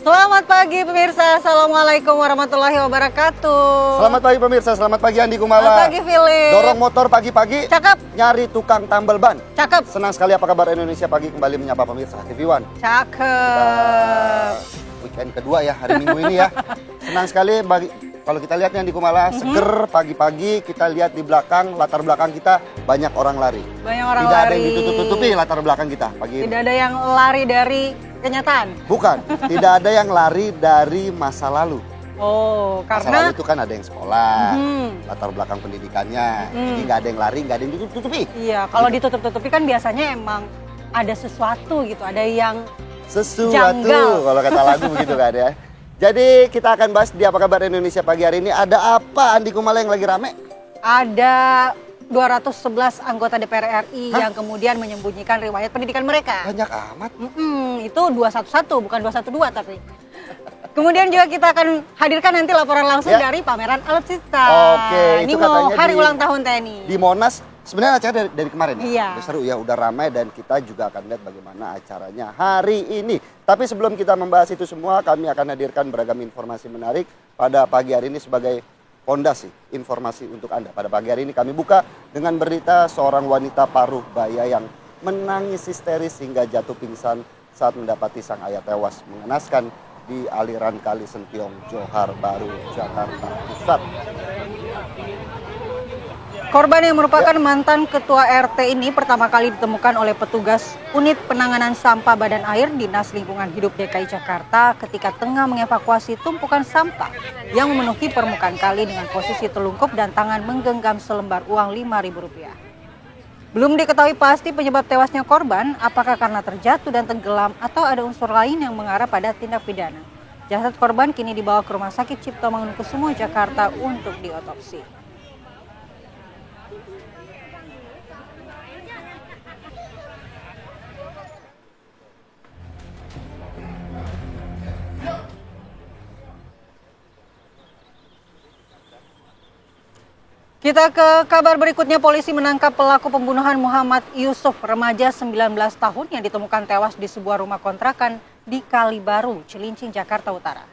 Selamat pagi pemirsa, Assalamualaikum warahmatullahi wabarakatuh. Selamat pagi pemirsa, selamat pagi Andi Kumala. Selamat pagi Philip. Dorong motor pagi-pagi, Cakep. nyari tukang tambal ban. Cakep. Senang sekali apa kabar Indonesia Pagi kembali menyapa pemirsa TV One. Cakep. Weekend kedua ya, hari Minggu ini ya. Senang sekali kalau kita lihat nih Andi Kumala, seger pagi-pagi kita lihat di belakang, latar belakang kita banyak orang lari. Banyak orang Tidak lari. ada yang ditutup-tutupi latar belakang kita pagi ini. Tidak ada yang lari dari kenyataan. Bukan, tidak ada yang lari dari masa lalu. Oh, Masa karena lalu itu kan ada yang sekolah, latar belakang pendidikannya. Jadi nggak ada yang lari, nggak ada yang ditutup-tutupi. iya, kalau ditutup-tutupi kan biasanya emang ada sesuatu gitu, ada yang Sesuatu, janggal. kalau kata lagu begitu kan ya. Jadi kita akan bahas di Apa Kabar Indonesia Pagi hari ini. Ada apa Andi Kumala yang lagi rame? ada 211 anggota DPR RI yang kemudian menyembunyikan riwayat pendidikan mereka. Banyak amat. Itu 211 bukan 212 tapi. Kemudian juga kita akan hadirkan nanti laporan langsung Ya. dari pameran alutsista. Oke, Ini itu mau katanya hari di- ulang tahun TNI. Di Monas, sebenarnya acara dari kemarin ya? Iya. Udah seru ya, udah ramai dan kita juga akan lihat bagaimana acaranya hari ini. Tapi sebelum kita membahas itu semua, kami akan hadirkan beragam informasi menarik pada pagi hari ini sebagai fondasi informasi untuk Anda. Pada pagi hari ini kami buka dengan berita seorang wanita paruh baya yang menangis histeris hingga jatuh pingsan saat mendapati sang ayah tewas mengenaskan di aliran Kali Sentiong, Johar Baru, Jakarta Pusat. Korban yang merupakan mantan ketua RT ini pertama kali ditemukan oleh petugas Unit Penanganan Sampah Badan Air Dinas Lingkungan Hidup DKI Jakarta ketika tengah mengevakuasi tumpukan sampah yang memenuhi permukaan kali dengan posisi telungkup dan tangan menggenggam selembar uang Rp5.000. Belum diketahui pasti penyebab tewasnya korban, apakah karena terjatuh dan tenggelam atau ada unsur lain yang mengarah pada tindak pidana. Jasad korban kini dibawa ke Rumah Sakit Cipto Mangunkusumo Jakarta untuk diotopsi. Kita ke kabar berikutnya, polisi menangkap pelaku pembunuhan Muhammad Yusuf, remaja 19 tahun yang ditemukan tewas di sebuah rumah kontrakan di Kalibaru, Cilincing, Jakarta Utara.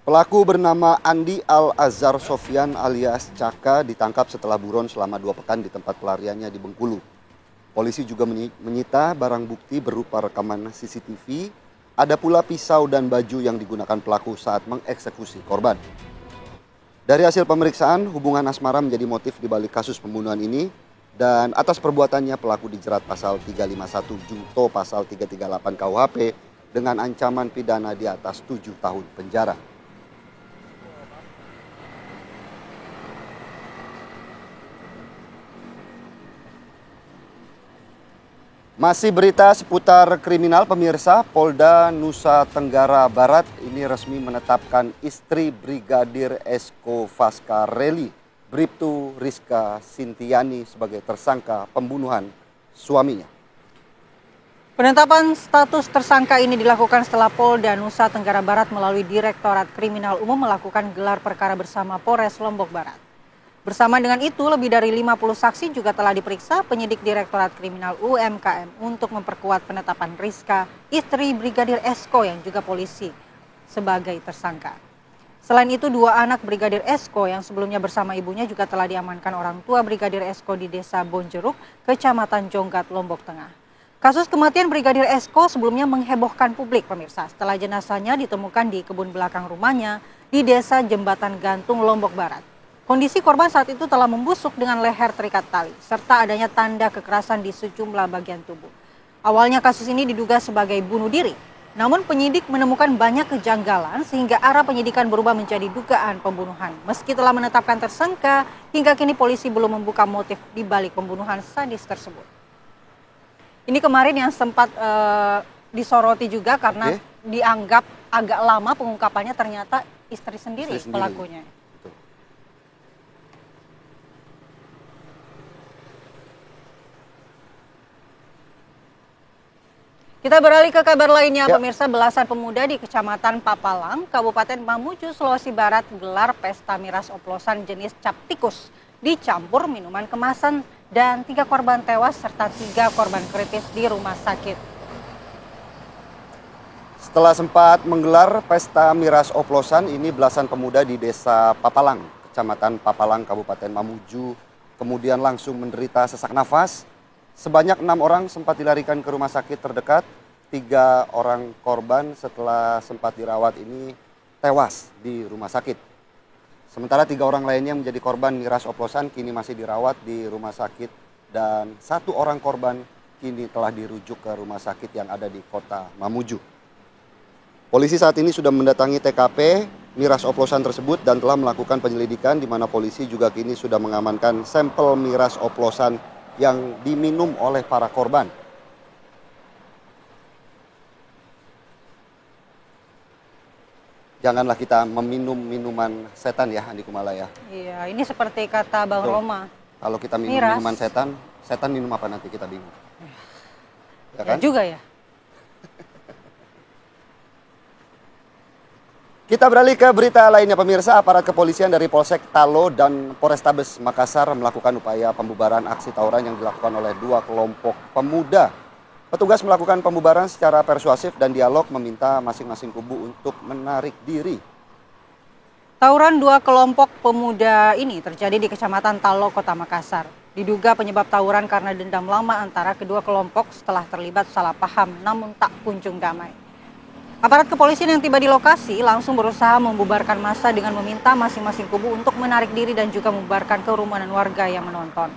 Pelaku bernama Andi Al-Azhar Sofyan alias Caka ditangkap setelah buron selama 2 pekan di tempat pelariannya di Bengkulu. Polisi juga menyita barang bukti berupa rekaman CCTV, ada pula pisau dan baju yang digunakan pelaku saat mengeksekusi korban. Dari hasil pemeriksaan, hubungan asmara menjadi motif di balik kasus pembunuhan ini dan atas perbuatannya pelaku dijerat pasal 351 junto pasal 338 KUHP dengan ancaman pidana di atas 7 tahun penjara. Masih berita seputar kriminal pemirsa, Polda Nusa Tenggara Barat ini resmi menetapkan istri Brigadir Esko Faskareli, Bribtu Rizka Sintiani sebagai tersangka pembunuhan suaminya. Penetapan status tersangka ini dilakukan setelah Polda Nusa Tenggara Barat melalui Direktorat Kriminal Umum melakukan gelar perkara bersama Polres Lombok Barat. Bersama dengan itu, lebih dari 50 saksi juga telah diperiksa penyidik Direktorat Kriminal UMKM untuk memperkuat penetapan Rizka, istri Brigadir Esko yang juga polisi, sebagai tersangka. Selain itu, 2 anak Brigadir Esko yang sebelumnya bersama ibunya juga telah diamankan orang tua Brigadir Esko di Desa Bonjeruk, Kecamatan Jonggat, Lombok Tengah. Kasus kematian Brigadir Esko sebelumnya menghebohkan publik pemirsa setelah jenazahnya ditemukan di kebun belakang rumahnya di Desa Jembatan Gantung, Lombok Barat. Kondisi korban saat itu telah membusuk dengan leher terikat tali, serta adanya tanda kekerasan di sejumlah bagian tubuh. Awalnya kasus ini diduga sebagai bunuh diri, namun penyidik menemukan banyak kejanggalan sehingga arah penyidikan berubah menjadi dugaan pembunuhan. Meski telah menetapkan tersangka, hingga kini polisi belum membuka motif di balik pembunuhan sadis tersebut. Ini kemarin yang sempat disoroti juga karena dianggap agak lama pengungkapannya, ternyata istri sendiri pelakunya. Kita beralih ke kabar lainnya, pemirsa. Belasan pemuda di Kecamatan Papalang, Kabupaten Mamuju, Sulawesi Barat gelar pesta miras oplosan jenis cap tikus dicampur minuman kemasan dan 3 korban tewas serta 3 korban kritis di rumah sakit. Setelah sempat menggelar pesta miras oplosan, ini belasan pemuda di Desa Papalang, Kecamatan Papalang, Kabupaten Mamuju, kemudian langsung menderita sesak nafas. Sebanyak 6 orang sempat dilarikan ke rumah sakit terdekat. 3 orang korban setelah sempat dirawat ini tewas di rumah sakit. Sementara 3 orang lainnya menjadi korban miras oplosan kini masih dirawat di rumah sakit dan 1 orang korban kini telah dirujuk ke rumah sakit yang ada di kota Mamuju. Polisi saat ini sudah mendatangi TKP miras oplosan tersebut dan telah melakukan penyelidikan di mana polisi juga kini sudah mengamankan sampel miras oplosan yang diminum oleh para korban. Janganlah kita meminum minuman setan ya, Andi Kumala ya. Iya, ini seperti kata Bang Betul. Roma. Kalau kita minum Miras. minuman setan, setan minum apa nanti kita bingung. Ya Ya kan? juga ya. Kita beralih ke berita lainnya pemirsa. Aparat kepolisian dari Polsek Talo dan Polrestabes Makassar melakukan upaya pembubaran aksi tawuran yang dilakukan oleh 2 kelompok pemuda. Petugas melakukan pembubaran secara persuasif dan dialog meminta masing-masing kubu untuk menarik diri. Tawuran 2 kelompok pemuda ini terjadi di Kecamatan Talo, Kota Makassar. Diduga penyebab tawuran karena dendam lama antara kedua kelompok setelah terlibat salah paham namun tak kunjung damai. Aparat kepolisian yang tiba di lokasi langsung berusaha membubarkan massa dengan meminta masing-masing kubu untuk menarik diri dan juga membubarkan kerumunan warga yang menonton.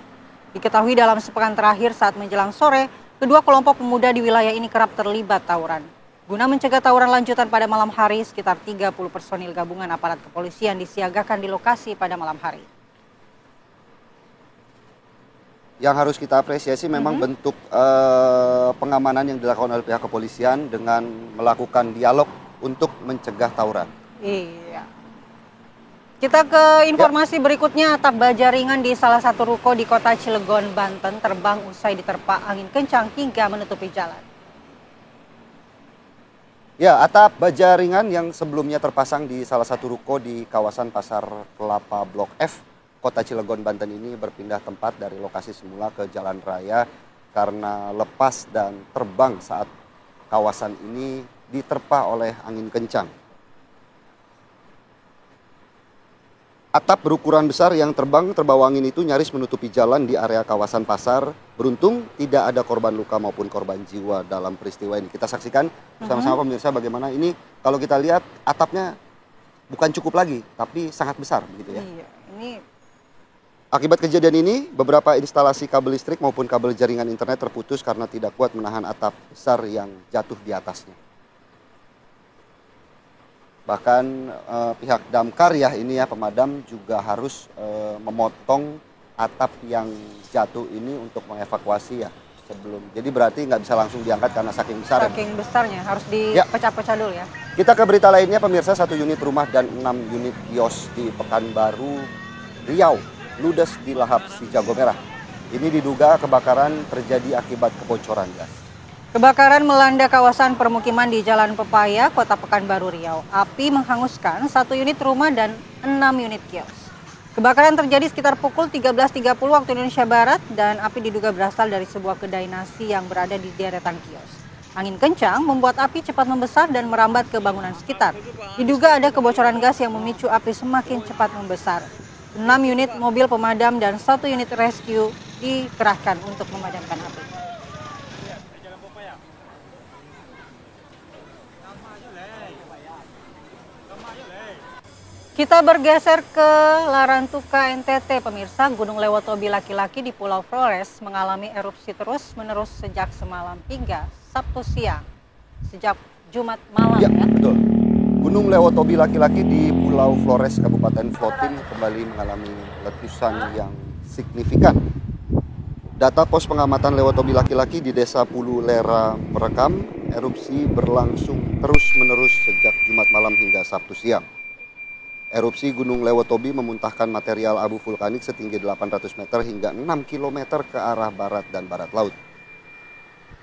Diketahui dalam sepekan terakhir saat menjelang sore, kedua kelompok pemuda di wilayah ini kerap terlibat tawuran. Guna mencegah tawuran lanjutan pada malam hari, sekitar 30 personil gabungan aparat kepolisian disiagakan di lokasi pada malam hari. Yang harus kita apresiasi memang bentuk pengamanan yang dilakukan oleh pihak kepolisian dengan melakukan dialog untuk mencegah tawuran. Iya. Kita ke informasi berikutnya. Atap baja ringan di salah satu ruko di kota Cilegon, Banten terbang usai diterpa angin kencang hingga menutupi jalan. Ya, atap baja ringan yang sebelumnya terpasang di salah satu ruko di kawasan Pasar Kelapa Blok F, Kota Cilegon, Banten ini berpindah tempat dari lokasi semula ke jalan raya karena lepas dan terbang saat kawasan ini diterpa oleh angin kencang. Atap berukuran besar yang terbang terbawa angin itu nyaris menutupi jalan di area kawasan pasar. Beruntung tidak ada korban luka maupun korban jiwa dalam peristiwa ini. Kita saksikan bersama-sama pemirsa bagaimana ini kalau kita lihat atapnya bukan cukup lagi tapi sangat besar begitu ya. Iya, ini Akibat kejadian ini, beberapa instalasi kabel listrik maupun kabel jaringan internet terputus karena tidak kuat menahan atap besar yang jatuh di atasnya. Bahkan pihak damkar ya ini ya pemadam juga harus memotong atap yang jatuh ini untuk mengevakuasi ya sebelum. Jadi berarti nggak bisa langsung diangkat karena saking besar. saking besarnya harus dipecah-pecah dulu ya. Kita ke berita lainnya pemirsa, 1 unit rumah dan 6 unit kios di Pekanbaru, Riau ludes di lahap si jago merah. Ini diduga kebakaran terjadi akibat kebocoran gas. Kebakaran melanda kawasan permukiman di Jalan Pepaya, Kota Pekanbaru Riau. Api menghanguskan 1 unit rumah dan 6 unit kios. Kebakaran terjadi sekitar pukul 13.30 waktu Indonesia Barat dan api diduga berasal dari sebuah kedai nasi yang berada di deretan kios. Angin kencang membuat api cepat membesar dan merambat ke bangunan sekitar. Diduga ada kebocoran gas yang memicu api semakin cepat membesar. 6 unit mobil pemadam dan 1 unit rescue dikerahkan untuk memadamkan api. Kita bergeser ke Larantuka, NTT, pemirsa. Gunung Lewotobi laki-laki di Pulau Flores mengalami erupsi terus-menerus sejak semalam hingga Sabtu siang. Sejak Jumat malam Ya, betul. Gunung Lewotobi laki-laki di Pulau Flores, Kabupaten Flotin kembali mengalami letusan yang signifikan. Data pos pengamatan Lewotobi laki-laki di Desa Pulu Lera merekam erupsi berlangsung terus-menerus sejak Jumat malam hingga Sabtu siang. Erupsi Gunung Lewotobi memuntahkan material abu vulkanik setinggi 800 meter hingga 6 km ke arah barat dan barat laut.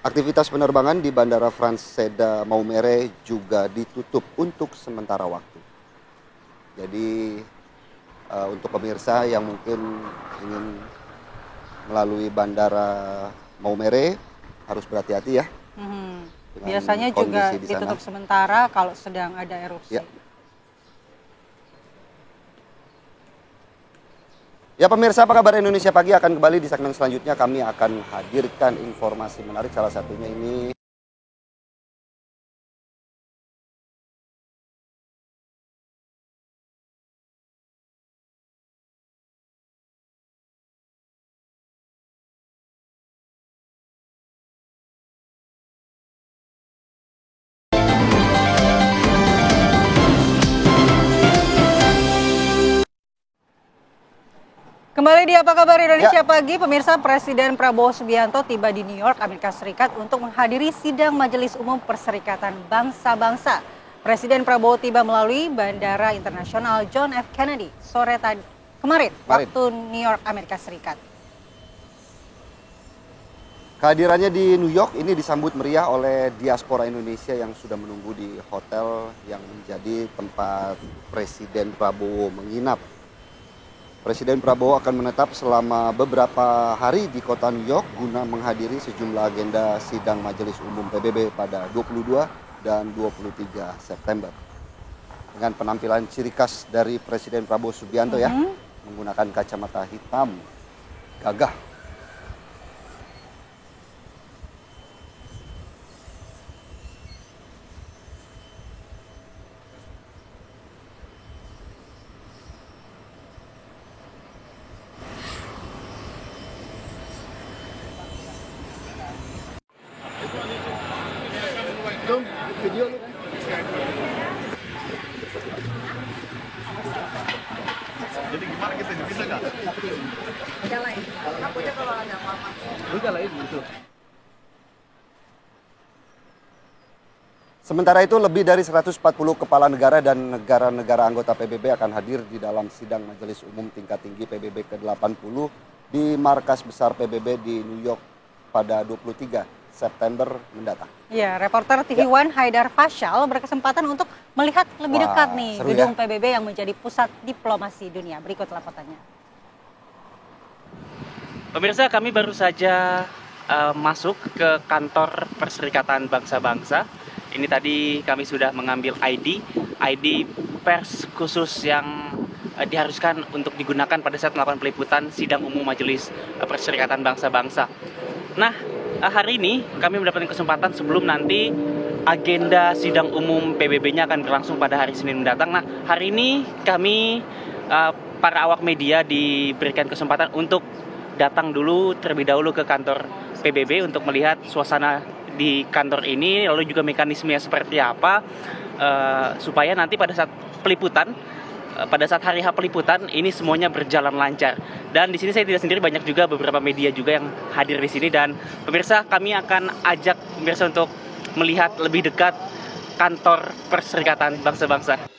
Aktivitas penerbangan di Bandara Frans Seda Maumere juga ditutup untuk sementara waktu. Jadi untuk pemirsa yang mungkin ingin melalui Bandara Maumere harus berhati-hati ya. dengan Biasanya juga kondisi di sana. ditutup sementara kalau sedang ada erupsi. Ya. Ya pemirsa, apa kabar Indonesia Pagi akan kembali di segmen selanjutnya. Kami akan hadirkan informasi menarik, salah satunya ini. Kembali di Apa Kabar Indonesia Pagi, pemirsa, Presiden Prabowo Subianto tiba di New York, Amerika Serikat untuk menghadiri sidang Majelis Umum Perserikatan Bangsa-Bangsa. Presiden Prabowo tiba melalui Bandara Internasional John F. Kennedy sore kemarin, waktu New York, Amerika Serikat. Kehadirannya di New York ini disambut meriah oleh diaspora Indonesia yang sudah menunggu di hotel yang menjadi tempat Presiden Prabowo menginap. Presiden Prabowo akan menetap selama beberapa hari di kota New York guna menghadiri sejumlah agenda sidang Majelis Umum PBB pada 22 dan 23 September. Dengan penampilan ciri khas dari Presiden Prabowo Subianto ya, menggunakan kacamata hitam, gagah. Video lu kan? Jadi gimana kita bisa nggak? Nyalain. Takutnya kalau ada apa-apa. Lu nyalain gitu. Sementara itu lebih dari 140 kepala negara dan negara-negara anggota PBB akan hadir di dalam sidang Majelis Umum tingkat tinggi PBB ke-80 di markas besar PBB di New York pada 23 September mendatang. Ya, reporter TV One Haidar Fasyal berkesempatan untuk melihat lebih dekat nih gedung PBB yang menjadi pusat diplomasi dunia. Berikut liputannya. Pemirsa, kami baru saja masuk ke kantor Perserikatan Bangsa-Bangsa. Ini tadi kami sudah mengambil ID pers khusus yang diharuskan untuk digunakan pada saat melakukan peliputan sidang umum Majelis Perserikatan Bangsa-Bangsa. Nah, hari ini kami mendapatkan kesempatan sebelum nanti agenda sidang umum PBB-nya akan berlangsung pada hari Senin mendatang. Nah, hari ini kami para awak media diberikan kesempatan untuk datang dulu terlebih dahulu ke kantor PBB untuk melihat suasana di kantor ini, lalu juga mekanismenya seperti apa, supaya nanti pada saat peliputan, pada saat hari H peliputan ini semuanya berjalan lancar. Dan di sini saya tidak sendiri, banyak juga beberapa media juga yang hadir di sini. Dan pemirsa, kami akan ajak pemirsa untuk melihat lebih dekat kantor Perserikatan Bangsa-Bangsa.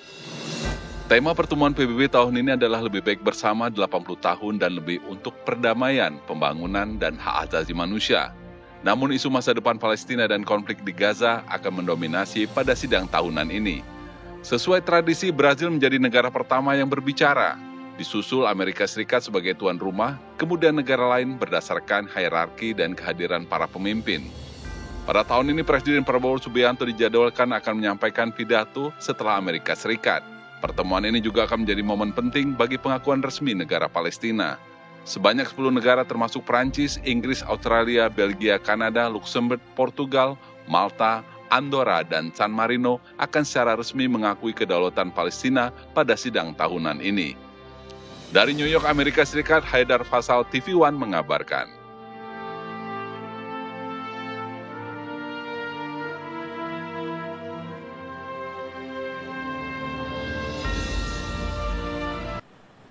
Tema pertemuan PBB tahun ini adalah lebih baik bersama 80 tahun dan lebih untuk perdamaian, pembangunan, dan hak asasi manusia. Namun isu masa depan Palestina dan konflik di Gaza akan mendominasi pada sidang tahunan ini. Sesuai tradisi, Brazil menjadi negara pertama yang berbicara, disusul Amerika Serikat sebagai tuan rumah, kemudian negara lain berdasarkan hierarki dan kehadiran para pemimpin. Pada tahun ini, Presiden Prabowo Subianto dijadwalkan akan menyampaikan pidato setelah Amerika Serikat. Pertemuan ini juga akan menjadi momen penting bagi pengakuan resmi negara Palestina. Sebanyak 10 negara termasuk Prancis, Inggris, Australia, Belgia, Kanada, Luxembourg, Portugal, Malta, Andorra, dan San Marino akan secara resmi mengakui kedaulatan Palestina pada sidang tahunan ini. Dari New York, Amerika Serikat, Haidar Fasyal, TV One mengabarkan.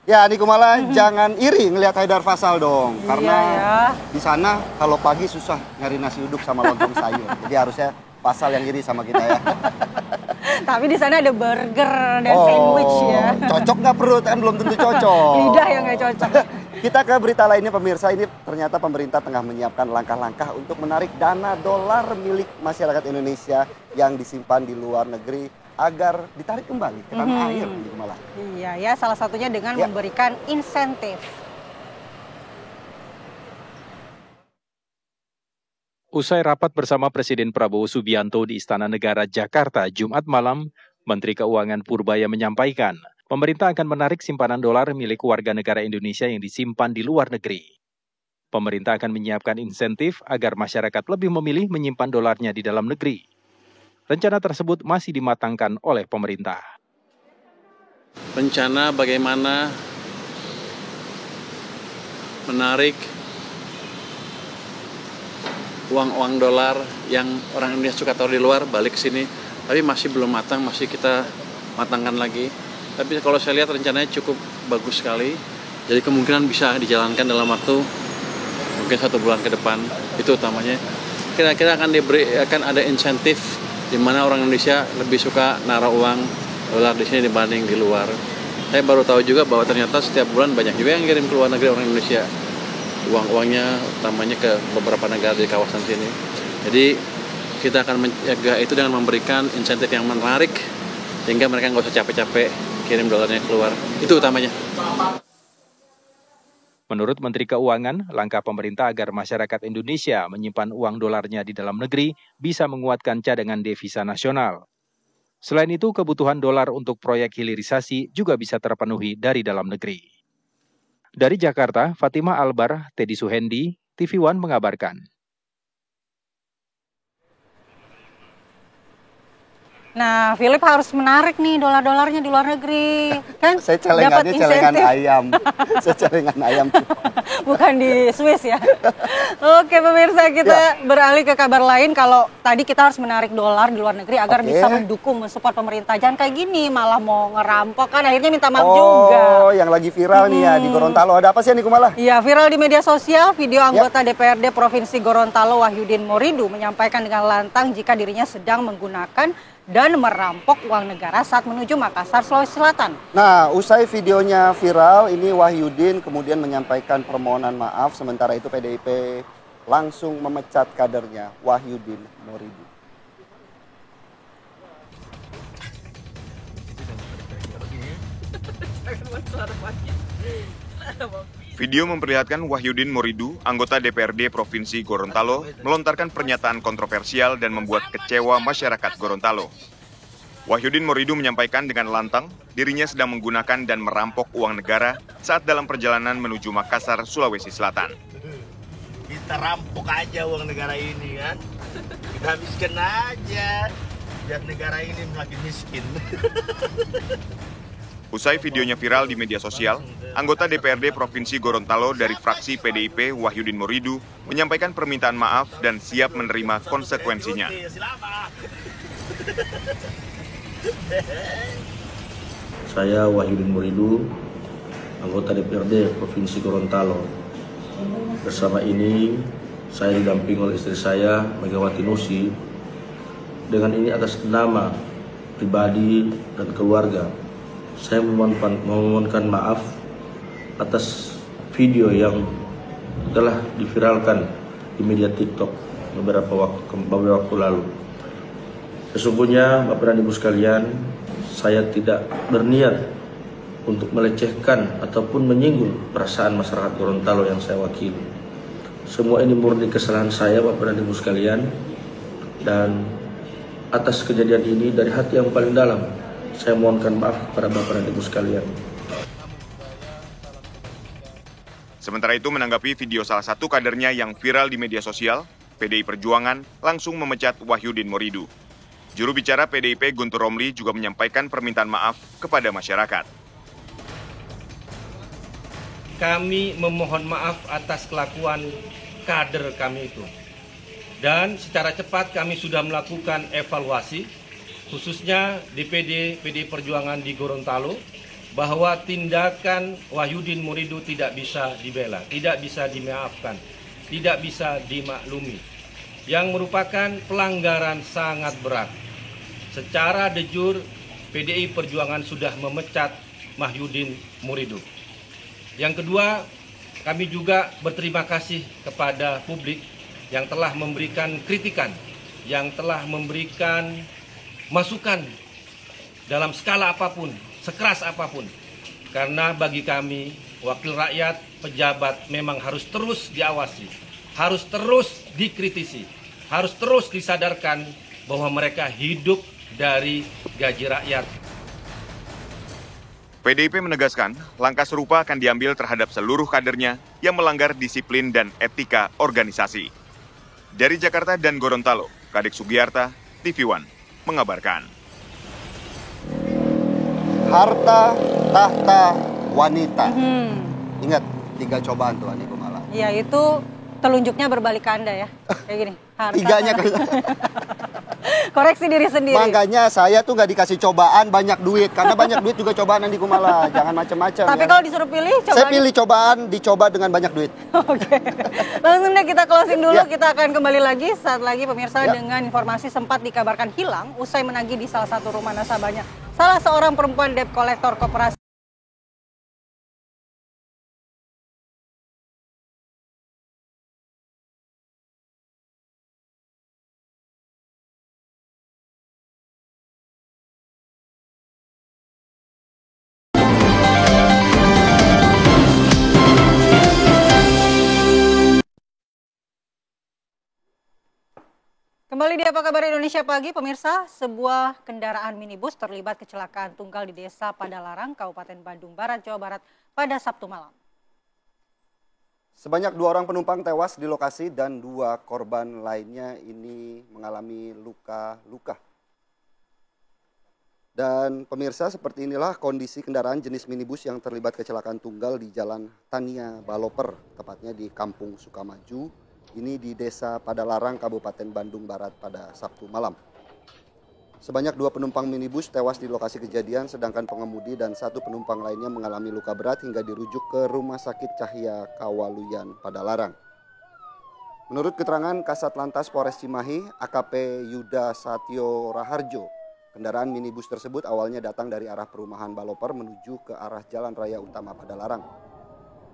Ya, Adi Kumala, jangan iri ngelihat Haidar Fasyal dong. Karena di sana kalau pagi susah nyari nasi uduk sama lontong sayur. Jadi harusnya Fasyal yang iri sama kita ya. Tapi di sana ada burger dan sandwich ya. Cocok nggak perut? Kan belum tentu cocok. Lidah yang nggak cocok. Kita ke berita lainnya pemirsa, ini ternyata pemerintah tengah menyiapkan langkah-langkah untuk menarik dana dolar milik masyarakat Indonesia yang disimpan di luar negeri agar ditarik kembali ke tanah air. Malah. Iya ya, salah satunya dengan memberikan insentif. Usai rapat bersama Presiden Prabowo Subianto di Istana Negara Jakarta Jumat malam, Menteri Keuangan Purbaya menyampaikan, pemerintah akan menarik simpanan dolar milik warga negara Indonesia yang disimpan di luar negeri. Pemerintah akan menyiapkan insentif agar masyarakat lebih memilih menyimpan dolarnya di dalam negeri. Rencana tersebut masih dimatangkan oleh pemerintah. Rencana bagaimana menarik uang dolar yang orang Indonesia suka taruh di luar balik ke sini, tapi masih belum matang, masih kita matangkan lagi. Tapi kalau saya lihat rencananya cukup bagus sekali, jadi kemungkinan bisa dijalankan dalam waktu mungkin 1 bulan ke depan. Itu utamanya. Kira-kira akan ada insentif di mana orang Indonesia lebih suka naruh uang dolar di sini dibanding di luar. Saya baru tahu juga bahwa ternyata setiap bulan banyak juga yang kirim ke luar negeri orang Indonesia. Uangnya utamanya ke beberapa negara di kawasan sini. Jadi kita akan menjaga itu dengan memberikan insentif yang menarik sehingga mereka nggak usah capek-capek kirim dolarnya keluar. Itu utamanya. Menurut Menteri Keuangan, langkah pemerintah agar masyarakat Indonesia menyimpan uang dolarnya di dalam negeri bisa menguatkan cadangan devisa nasional. Selain itu, kebutuhan dolar untuk proyek hilirisasi juga bisa terpenuhi dari dalam negeri. Dari Jakarta, Fatimah Albar, Teddy Suhendi, TV One mengabarkan. Nah, Philip harus menarik nih dolar-dolarnya di luar negeri. Kan Saya celengannya celengan ayam. Saya celengan ayam. Bukan di Swiss ya. Oke pemirsa, kita beralih ke kabar lain. Kalau tadi kita harus menarik dolar di luar negeri agar bisa mendukung, mensupport pemerintah. Jangan kayak gini, malah mau ngerampok kan akhirnya minta maaf juga. Oh, yang lagi viral nih ya di Gorontalo. Ada apa sih nih Kumala? Iya, viral di media sosial video anggota DPRD Provinsi Gorontalo Wahyudin Moridu menyampaikan dengan lantang jika dirinya sedang menggunakan dan merampok uang negara saat menuju Makassar, Sulawesi Selatan. Nah, usai videonya viral, ini Wahyudin kemudian menyampaikan permohonan maaf. Sementara itu PDIP langsung memecat kadernya, Wahyudin Moridu. Video memperlihatkan Wahyudin Moridu, anggota DPRD Provinsi Gorontalo, melontarkan pernyataan kontroversial dan membuat kecewa masyarakat Gorontalo. Wahyudin Moridu menyampaikan dengan lantang, dirinya sedang menggunakan dan merampok uang negara saat dalam perjalanan menuju Makassar, Sulawesi Selatan. Kita rampok aja uang negara ini kan. Kita habiskan aja. Biar negara ini makin miskin. Usai videonya viral di media sosial, anggota DPRD Provinsi Gorontalo dari fraksi PDIP Wahyudin Moridu menyampaikan permintaan maaf dan siap menerima konsekuensinya. Saya Wahyudin Moridu, anggota DPRD Provinsi Gorontalo. Bersama ini, saya didampingi oleh istri saya, Megawati Nusi. Dengan ini atas nama pribadi dan keluarga, saya memohonkan maaf atas video yang telah diviralkan di media TikTok beberapa waktu lalu. Sesungguhnya, Bapak dan Ibu sekalian, saya tidak berniat untuk melecehkan ataupun menyinggung perasaan masyarakat Gorontalo yang saya wakili. Semua ini murni kesalahan saya, Bapak dan Ibu sekalian, dan atas kejadian ini dari hati yang paling dalam, saya mohonkan maaf kepada Bapak dan Ibu sekalian. Sementara itu menanggapi video salah satu kadernya yang viral di media sosial, PDI Perjuangan langsung memecat Wahyudin Moridu. Juru bicara PDIP Guntur Romli juga menyampaikan permintaan maaf kepada masyarakat. Kami memohon maaf atas kelakuan kader kami itu. Dan secara cepat kami sudah melakukan evaluasi, khususnya DPD PDI Perjuangan di Gorontalo, bahwa tindakan Wahyudin Moridu tidak bisa dibela, tidak bisa dimaafkan, tidak bisa dimaklumi, yang merupakan pelanggaran sangat berat. Secara de jure, PDI Perjuangan sudah memecat Wahyudin Moridu. Yang kedua, kami juga berterima kasih kepada publik yang telah memberikan kritikan, yang telah memberikan masukan dalam skala apapun, sekeras apapun. Karena bagi kami, wakil rakyat, pejabat memang harus terus diawasi, harus terus dikritisi, harus terus disadarkan bahwa mereka hidup dari gaji rakyat. PDIP menegaskan, langkah serupa akan diambil terhadap seluruh kadernya yang melanggar disiplin dan etika organisasi. Dari Jakarta dan Gorontalo, Kadek Sugiyarta, TV One, mengabarkan. Harta, tahta, wanita. Ingat, 3 cobaan tuh Andi Kumala. Iya, itu telunjuknya berbalik ke Anda ya. Kayak gini. Harta, Tiganya kan. Koreksi diri sendiri. Makanya saya tuh nggak dikasih cobaan banyak duit. Karena banyak duit juga cobaan Andi Kumala. Jangan macam-macam. Tapi ya. kalau disuruh pilih, cobaan. Saya pilih cobaan, dicoba dengan banyak duit. Oke. Langsung deh kita closing dulu. Ya. Kita akan kembali lagi saat lagi pemirsa Ya. dengan informasi sempat dikabarkan hilang usai menagih di salah satu rumah nasabahnya. Salah seorang perempuan debt collector koperasi. Kembali di Apa Kabar Indonesia Pagi, pemirsa, sebuah kendaraan minibus terlibat kecelakaan tunggal di Desa Padalarang, Kabupaten Bandung Barat, Jawa Barat pada Sabtu malam. Sebanyak 2 orang penumpang tewas di lokasi dan 2 korban lainnya ini mengalami luka-luka. Dan pemirsa, seperti inilah kondisi kendaraan jenis minibus yang terlibat kecelakaan tunggal di Jalan Tania Baloper, tepatnya di Kampung Sukamaju. Ini di Desa Padalarang, Kabupaten Bandung Barat pada Sabtu malam. Sebanyak 2 penumpang minibus tewas di lokasi kejadian, sedangkan pengemudi dan 1 penumpang lainnya mengalami luka berat hingga dirujuk ke Rumah Sakit Cahya Kawaluyan Padalarang. Menurut keterangan Kasat Lantas Polres Cimahi, AKP Yuda Satyo Raharjo, kendaraan minibus tersebut awalnya datang dari arah perumahan Baloper menuju ke arah Jalan Raya Utama Padalarang.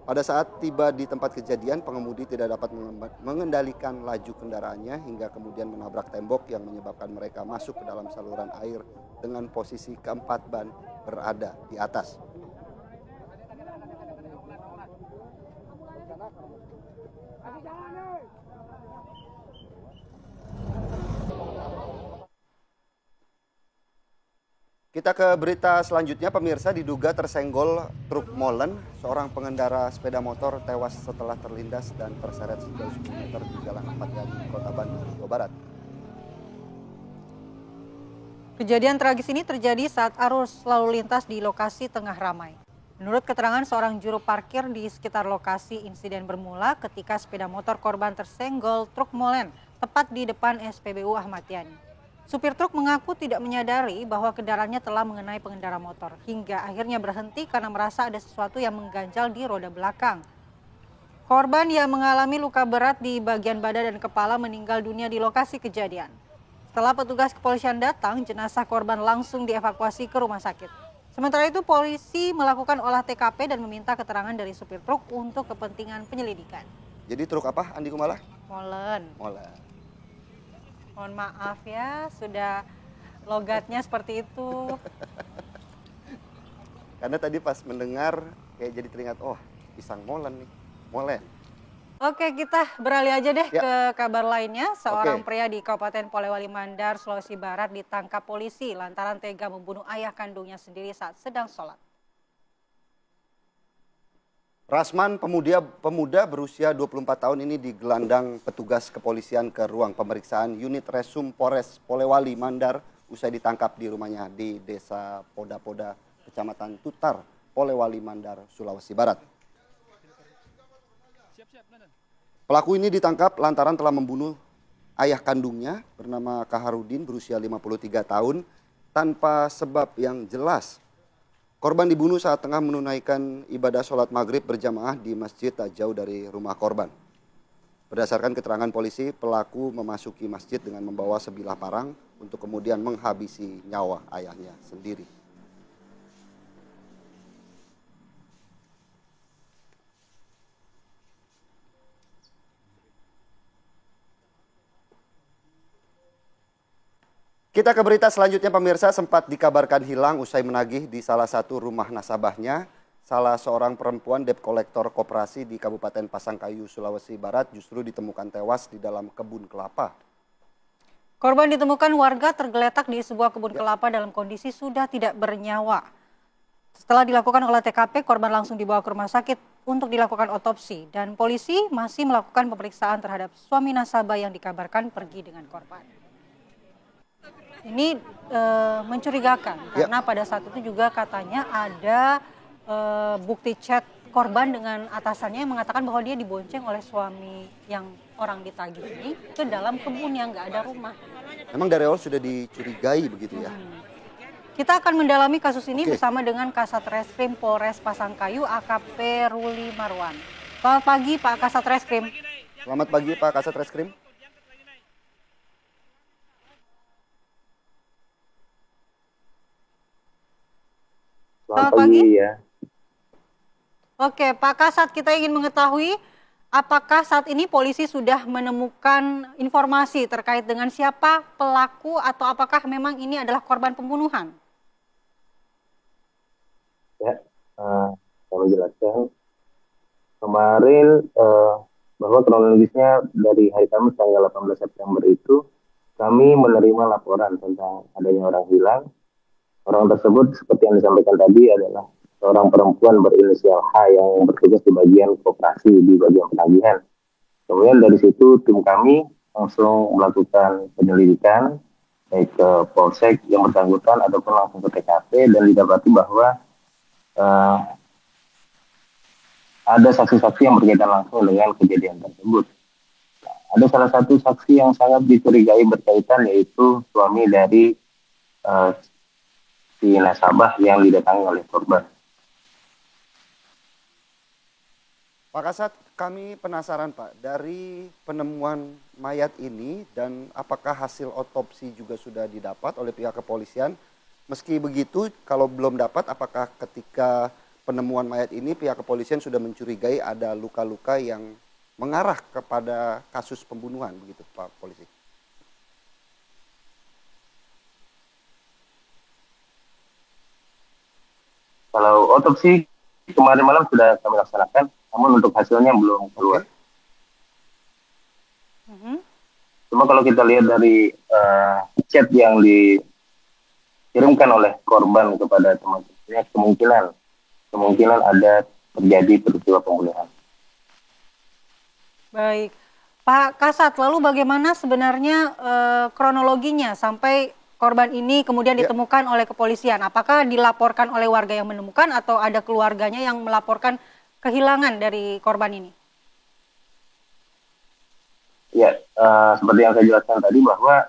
Pada saat tiba di tempat kejadian, pengemudi tidak dapat mengendalikan laju kendaraannya hingga kemudian menabrak tembok yang menyebabkan mereka masuk ke dalam saluran air dengan posisi keempat ban berada di atas. Kita ke berita selanjutnya, pemirsa. Diduga tersenggol truk molen, seorang pengendara sepeda motor tewas setelah terlindas dan terseret sejauh 10 meter di Jalan Ahmad Yani, Kota Bandung, Jawa Barat. Kejadian tragis ini terjadi saat arus lalu lintas di lokasi tengah ramai. Menurut keterangan seorang juru parkir di sekitar lokasi, insiden bermula ketika sepeda motor korban tersenggol truk molen tepat di depan SPBU Ahmad Yani. Supir truk mengaku tidak menyadari bahwa kendaraannya telah mengenai pengendara motor, hingga akhirnya berhenti karena merasa ada sesuatu yang mengganjal di roda belakang. Korban yang mengalami luka berat di bagian badan dan kepala meninggal dunia di lokasi kejadian. Setelah petugas kepolisian datang, jenazah korban langsung dievakuasi ke rumah sakit. Sementara itu, polisi melakukan olah TKP dan meminta keterangan dari supir truk untuk kepentingan penyelidikan. Jadi truk apa, Andi Kumala? Molen. Molen. Mohon maaf ya, sudah logatnya seperti itu. Karena tadi pas mendengar kayak jadi teringat, oh pisang molen nih, molen. Oke, kita beralih aja deh Ya. ke kabar lainnya. Seorang Oke. pria di Kabupaten Polewali Mandar, Sulawesi Barat ditangkap polisi lantaran tega membunuh ayah kandungnya sendiri saat sedang sholat. Rasman, pemuda berusia 24 tahun ini digelandang petugas kepolisian ke ruang pemeriksaan unit Resum Polres Polewali Mandar usai ditangkap di rumahnya di Desa Poda-Poda, Kecamatan Tutar, Polewali Mandar, Sulawesi Barat. Pelaku ini ditangkap lantaran telah membunuh ayah kandungnya bernama Kaharudin berusia 53 tahun tanpa sebab yang jelas. Korban dibunuh saat tengah menunaikan ibadah sholat maghrib berjamaah di masjid tak jauh dari rumah korban. Berdasarkan keterangan polisi, pelaku memasuki masjid dengan membawa sebilah parang untuk kemudian menghabisi nyawa ayahnya sendiri. Kita ke berita selanjutnya, pemirsa. Sempat dikabarkan hilang usai menagih di salah satu rumah nasabahnya. Salah seorang perempuan debt collector koperasi di Kabupaten Pasangkayu, Sulawesi Barat justru ditemukan tewas di dalam kebun kelapa Korban ditemukan warga tergeletak di sebuah kebun kelapa dalam kondisi sudah tidak bernyawa. Setelah dilakukan olah TKP, korban langsung dibawa ke rumah sakit untuk dilakukan otopsi dan polisi masih melakukan pemeriksaan terhadap suami nasabah yang dikabarkan pergi dengan korban. Ini mencurigakan karena pada saat itu juga katanya ada bukti chat korban dengan atasannya yang mengatakan bahwa dia dibonceng oleh suami yang orang ditagih ini ke dalam kebun yang nggak ada rumah. Memang dari awal sudah dicurigai begitu ya? Kita akan mendalami kasus ini bersama dengan Kasat Reskrim Polres Pasangkayu AKP Ruli Marwan. Selamat pagi Pak Kasat Reskrim. Selamat pagi Pak Kasat Reskrim. Selamat pagi ya. Oke Pak Kasat, kita ingin mengetahui apakah saat ini polisi sudah menemukan informasi terkait dengan siapa pelaku atau apakah memang ini adalah korban pembunuhan? Ya, saya menjelaskan. Kemarin bahwa kronologisnya dari hari Kamis tanggal 18 September itu kami menerima laporan tentang adanya orang hilang. Orang tersebut seperti yang disampaikan tadi adalah seorang perempuan berinisial H yang bertugas di bagian koperasi di bagian penagihan. Kemudian dari situ tim kami langsung melakukan penyelidikan baik ke polsek yang bersangkutan ataupun langsung ke TKP dan didapati bahwa ada saksi-saksi yang berkaitan langsung dengan kejadian tersebut. Ada salah satu saksi yang sangat dicurigai berkaitan yaitu suami dari si nasabah yang didatangi oleh korban. Pak Kasat, kami penasaran Pak, dari penemuan mayat ini dan apakah hasil otopsi juga sudah didapat oleh pihak kepolisian? Meski begitu, kalau belum dapat, apakah ketika penemuan mayat ini pihak kepolisian sudah mencurigai ada luka-luka yang mengarah kepada kasus pembunuhan, begitu Pak Polisi? Kalau otopsi kemarin malam sudah kami laksanakan, namun untuk hasilnya belum keluar. Cuma kalau kita lihat dari chat yang dikirimkan oleh korban kepada teman-temannya, kemungkinan ada terjadi peristiwa pembunuhan. Baik, Pak Kasat, lalu bagaimana sebenarnya kronologinya sampai korban ini kemudian ditemukan oleh kepolisian? Apakah dilaporkan oleh warga yang menemukan atau ada keluarganya yang melaporkan kehilangan dari korban ini? Ya, seperti yang saya jelaskan tadi bahwa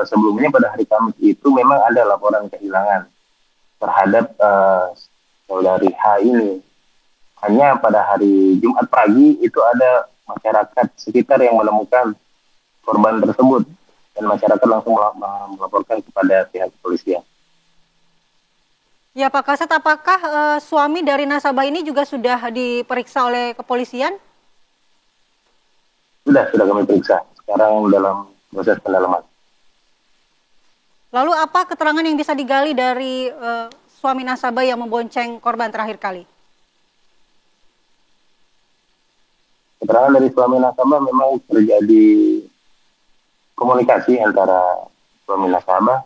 sebelumnya pada hari Kamis itu memang ada laporan kehilangan terhadap saudari H ini. Hanya pada hari Jumat pagi itu ada masyarakat sekitar yang menemukan korban tersebut. Dan masyarakat langsung melaporkan kepada pihak kepolisian. Ya Pak Kasat, apakah suami dari nasabah ini juga sudah diperiksa oleh kepolisian? Sudah kami periksa. Sekarang dalam proses pendalaman. Lalu apa keterangan yang bisa digali dari suami nasabah yang membonceng korban terakhir kali? Keterangan dari suami nasabah memang terjadi komunikasi antara suami nasabah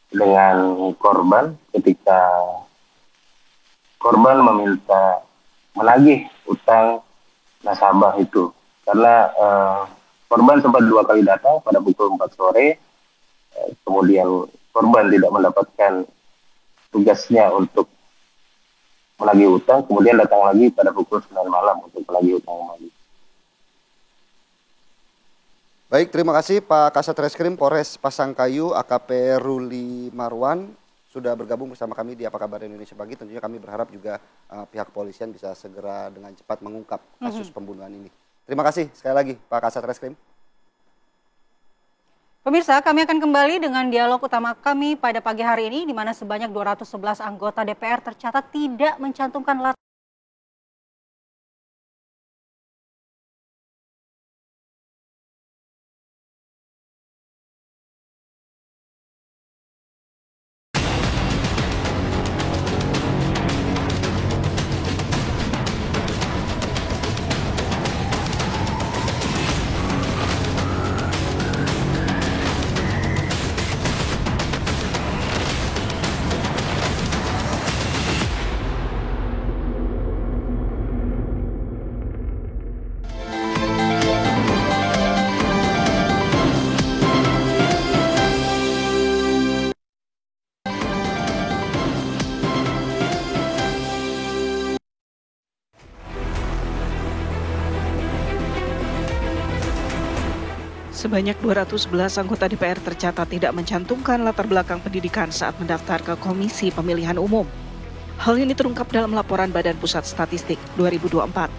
dengan korban ketika korban meminta menagih utang nasabah itu. Karena korban sempat 2 kali datang pada pukul 4 sore, kemudian korban tidak mendapatkan tugasnya untuk menagih utang, kemudian datang lagi pada pukul 9 malam untuk menagih utang kembali. Baik, terima kasih Pak Kasat Reskrim Polres Pasangkayu AKP Ruli Marwan sudah bergabung bersama kami di Apa Kabar Indonesia Pagi. Tentunya kami berharap juga pihak kepolisian bisa segera dengan cepat mengungkap kasus pembunuhan ini. Terima kasih sekali lagi Pak Kasat Reskrim. Pemirsa, kami akan kembali dengan dialog utama kami pada pagi hari ini, di mana sebanyak 211 anggota DPR tercatat tidak mencantumkan latar Sebanyak 211 anggota DPR tercatat tidak mencantumkan latar belakang pendidikan saat mendaftar ke Komisi Pemilihan Umum. Hal ini terungkap dalam laporan Badan Pusat Statistik 2024.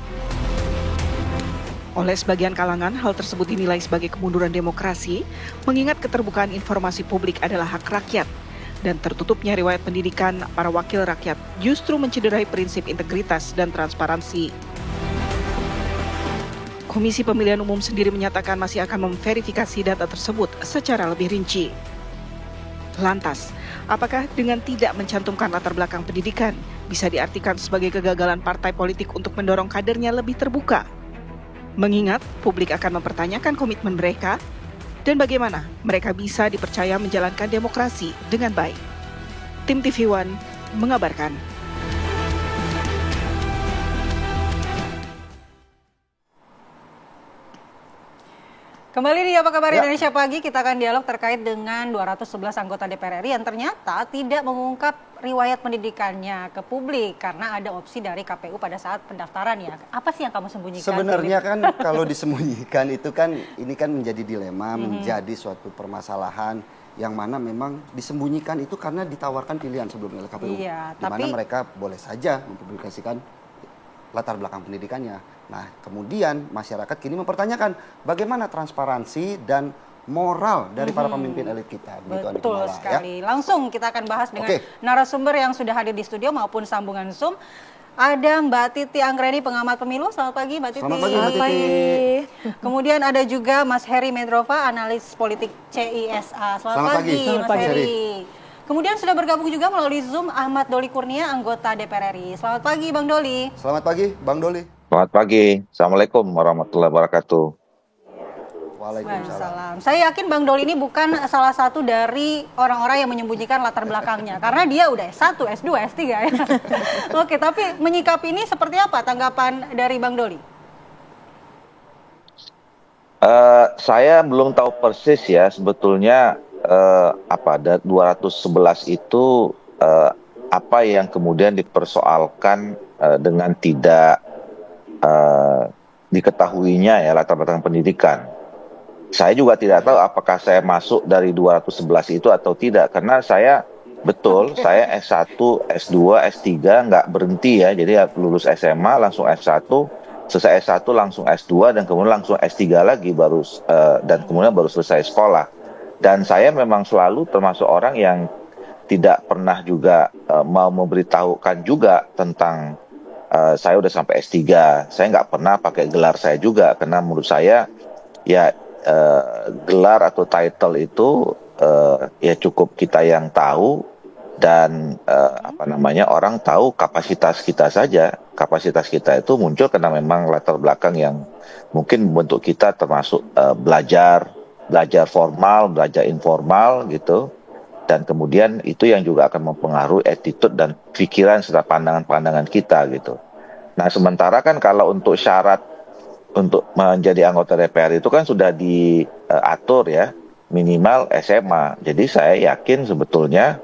Oleh sebagian kalangan, hal tersebut dinilai sebagai kemunduran demokrasi, mengingat keterbukaan informasi publik adalah hak rakyat, dan tertutupnya riwayat pendidikan para wakil rakyat justru mencederai prinsip integritas dan transparansi. Komisi Pemilihan Umum sendiri menyatakan masih akan memverifikasi data tersebut secara lebih rinci. Lantas, apakah dengan tidak mencantumkan latar belakang pendidikan bisa diartikan sebagai kegagalan partai politik untuk mendorong kadernya lebih terbuka? Mengingat publik akan mempertanyakan komitmen mereka dan bagaimana mereka bisa dipercaya menjalankan demokrasi dengan baik. Tim TV One mengabarkan. Kembali di Apa Kabar Indonesia Pagi, kita akan dialog terkait dengan 211 anggota DPR RI yang ternyata tidak mengungkap riwayat pendidikannya ke publik karena ada opsi dari KPU pada saat pendaftaran ya. Apa sih yang kamu sembunyikan? Sebenarnya kan kalau disembunyikan itu kan ini kan menjadi dilema, menjadi suatu permasalahan yang mana memang disembunyikan itu karena ditawarkan pilihan sebelumnya oleh KPU. Iya, di mana mereka boleh saja mempublikasikan latar belakang pendidikannya. Nah, kemudian masyarakat kini mempertanyakan bagaimana transparansi dan moral dari para pemimpin elit kita. Betul sekali. Ya? Langsung kita akan bahas dengan narasumber yang sudah hadir di studio maupun sambungan Zoom. Ada Mbak Titi Anggreni, pengamat pemilu. Selamat pagi, Mbak Titi. Selamat pagi, Mbak Titi. Kemudian ada juga Mas Heri Medrova, analis politik CISA. Selamat pagi, Mas Heri. Kemudian sudah bergabung juga melalui Zoom Ahmad Doli Kurnia, anggota DPR RI. Selamat pagi, Bang Doli. Selamat pagi, Bang Doli. Selamat pagi. Assalamualaikum warahmatullahi wabarakatuh. Waalaikumsalam. Saya yakin Bang Doli ini bukan salah satu dari orang-orang yang menyembunyikan latar belakangnya. Karena dia udah S1, S2, S3 ya. Oke, tapi menyikapi ini seperti apa tanggapan dari Bang Doli? Saya belum tahu persis ya sebetulnya ada 211 itu apa yang kemudian dipersoalkan dengan tidak diketahuinya ya latar belakang pendidikan. Saya juga tidak tahu apakah saya masuk dari 211 itu atau tidak karena saya saya S1, S2, S3 nggak berhenti ya. Jadi lulus SMA langsung S1, selesai S1 langsung S2 dan kemudian langsung S3 lagi dan kemudian baru selesai sekolah. Dan saya memang selalu termasuk orang yang tidak pernah juga mau memberitahukan juga tentang saya udah sampai S3. Saya nggak pernah pakai gelar saya juga karena menurut saya ya gelar atau title itu ya cukup kita yang tahu dan orang tahu kapasitas kita saja. Kapasitas kita itu muncul karena memang latar belakang yang mungkin membentuk kita termasuk belajar formal, belajar informal gitu. Dan kemudian itu yang juga akan mempengaruhi attitude dan pikiran serta pandangan-pandangan kita gitu. Nah, sementara kan kalau untuk syarat untuk menjadi anggota DPR itu kan sudah diatur ya, minimal SMA. Jadi saya yakin sebetulnya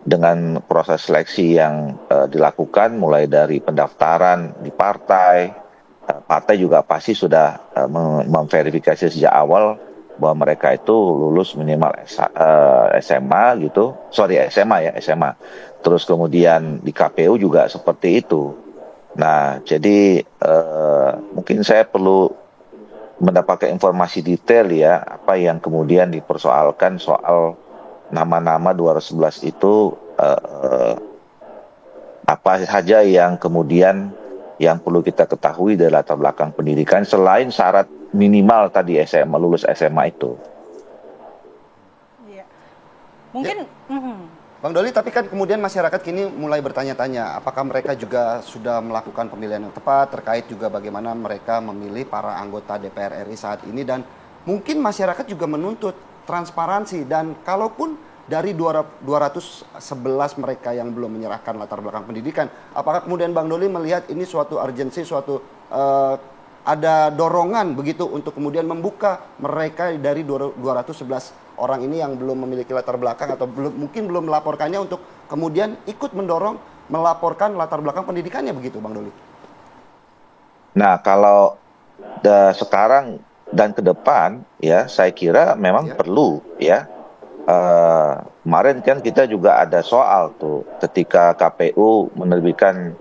dengan proses seleksi yang dilakukan mulai dari pendaftaran di partai juga pasti sudah memverifikasi sejak awal bahwa mereka itu lulus minimal SMA gitu, SMA. Terus kemudian di KPU juga seperti itu. Nah, jadi mungkin saya perlu mendapatkan informasi detail ya, apa yang kemudian dipersoalkan soal nama-nama 211 itu apa saja yang kemudian yang perlu kita ketahui dari latar belakang pendidikan selain syarat minimal tadi SMA, lulus SMA itu. Iya. Mungkin Bang Doli, tapi kan kemudian masyarakat kini mulai bertanya-tanya apakah mereka juga sudah melakukan pemilihan yang tepat terkait juga bagaimana mereka memilih para anggota DPR RI saat ini dan mungkin masyarakat juga menuntut transparansi dan kalaupun dari 211 mereka yang belum menyerahkan latar belakang pendidikan, apakah kemudian Bang Doli melihat ini suatu urgensi, ada dorongan begitu untuk kemudian membuka mereka dari 211 orang ini yang belum memiliki latar belakang atau mungkin belum melaporkannya untuk kemudian ikut mendorong melaporkan latar belakang pendidikannya begitu Bang Doli? Nah, kalau sekarang dan ke depan ya saya kira memang perlu ya. Kemarin kan kita juga ada soal tuh ketika KPU menerbitkan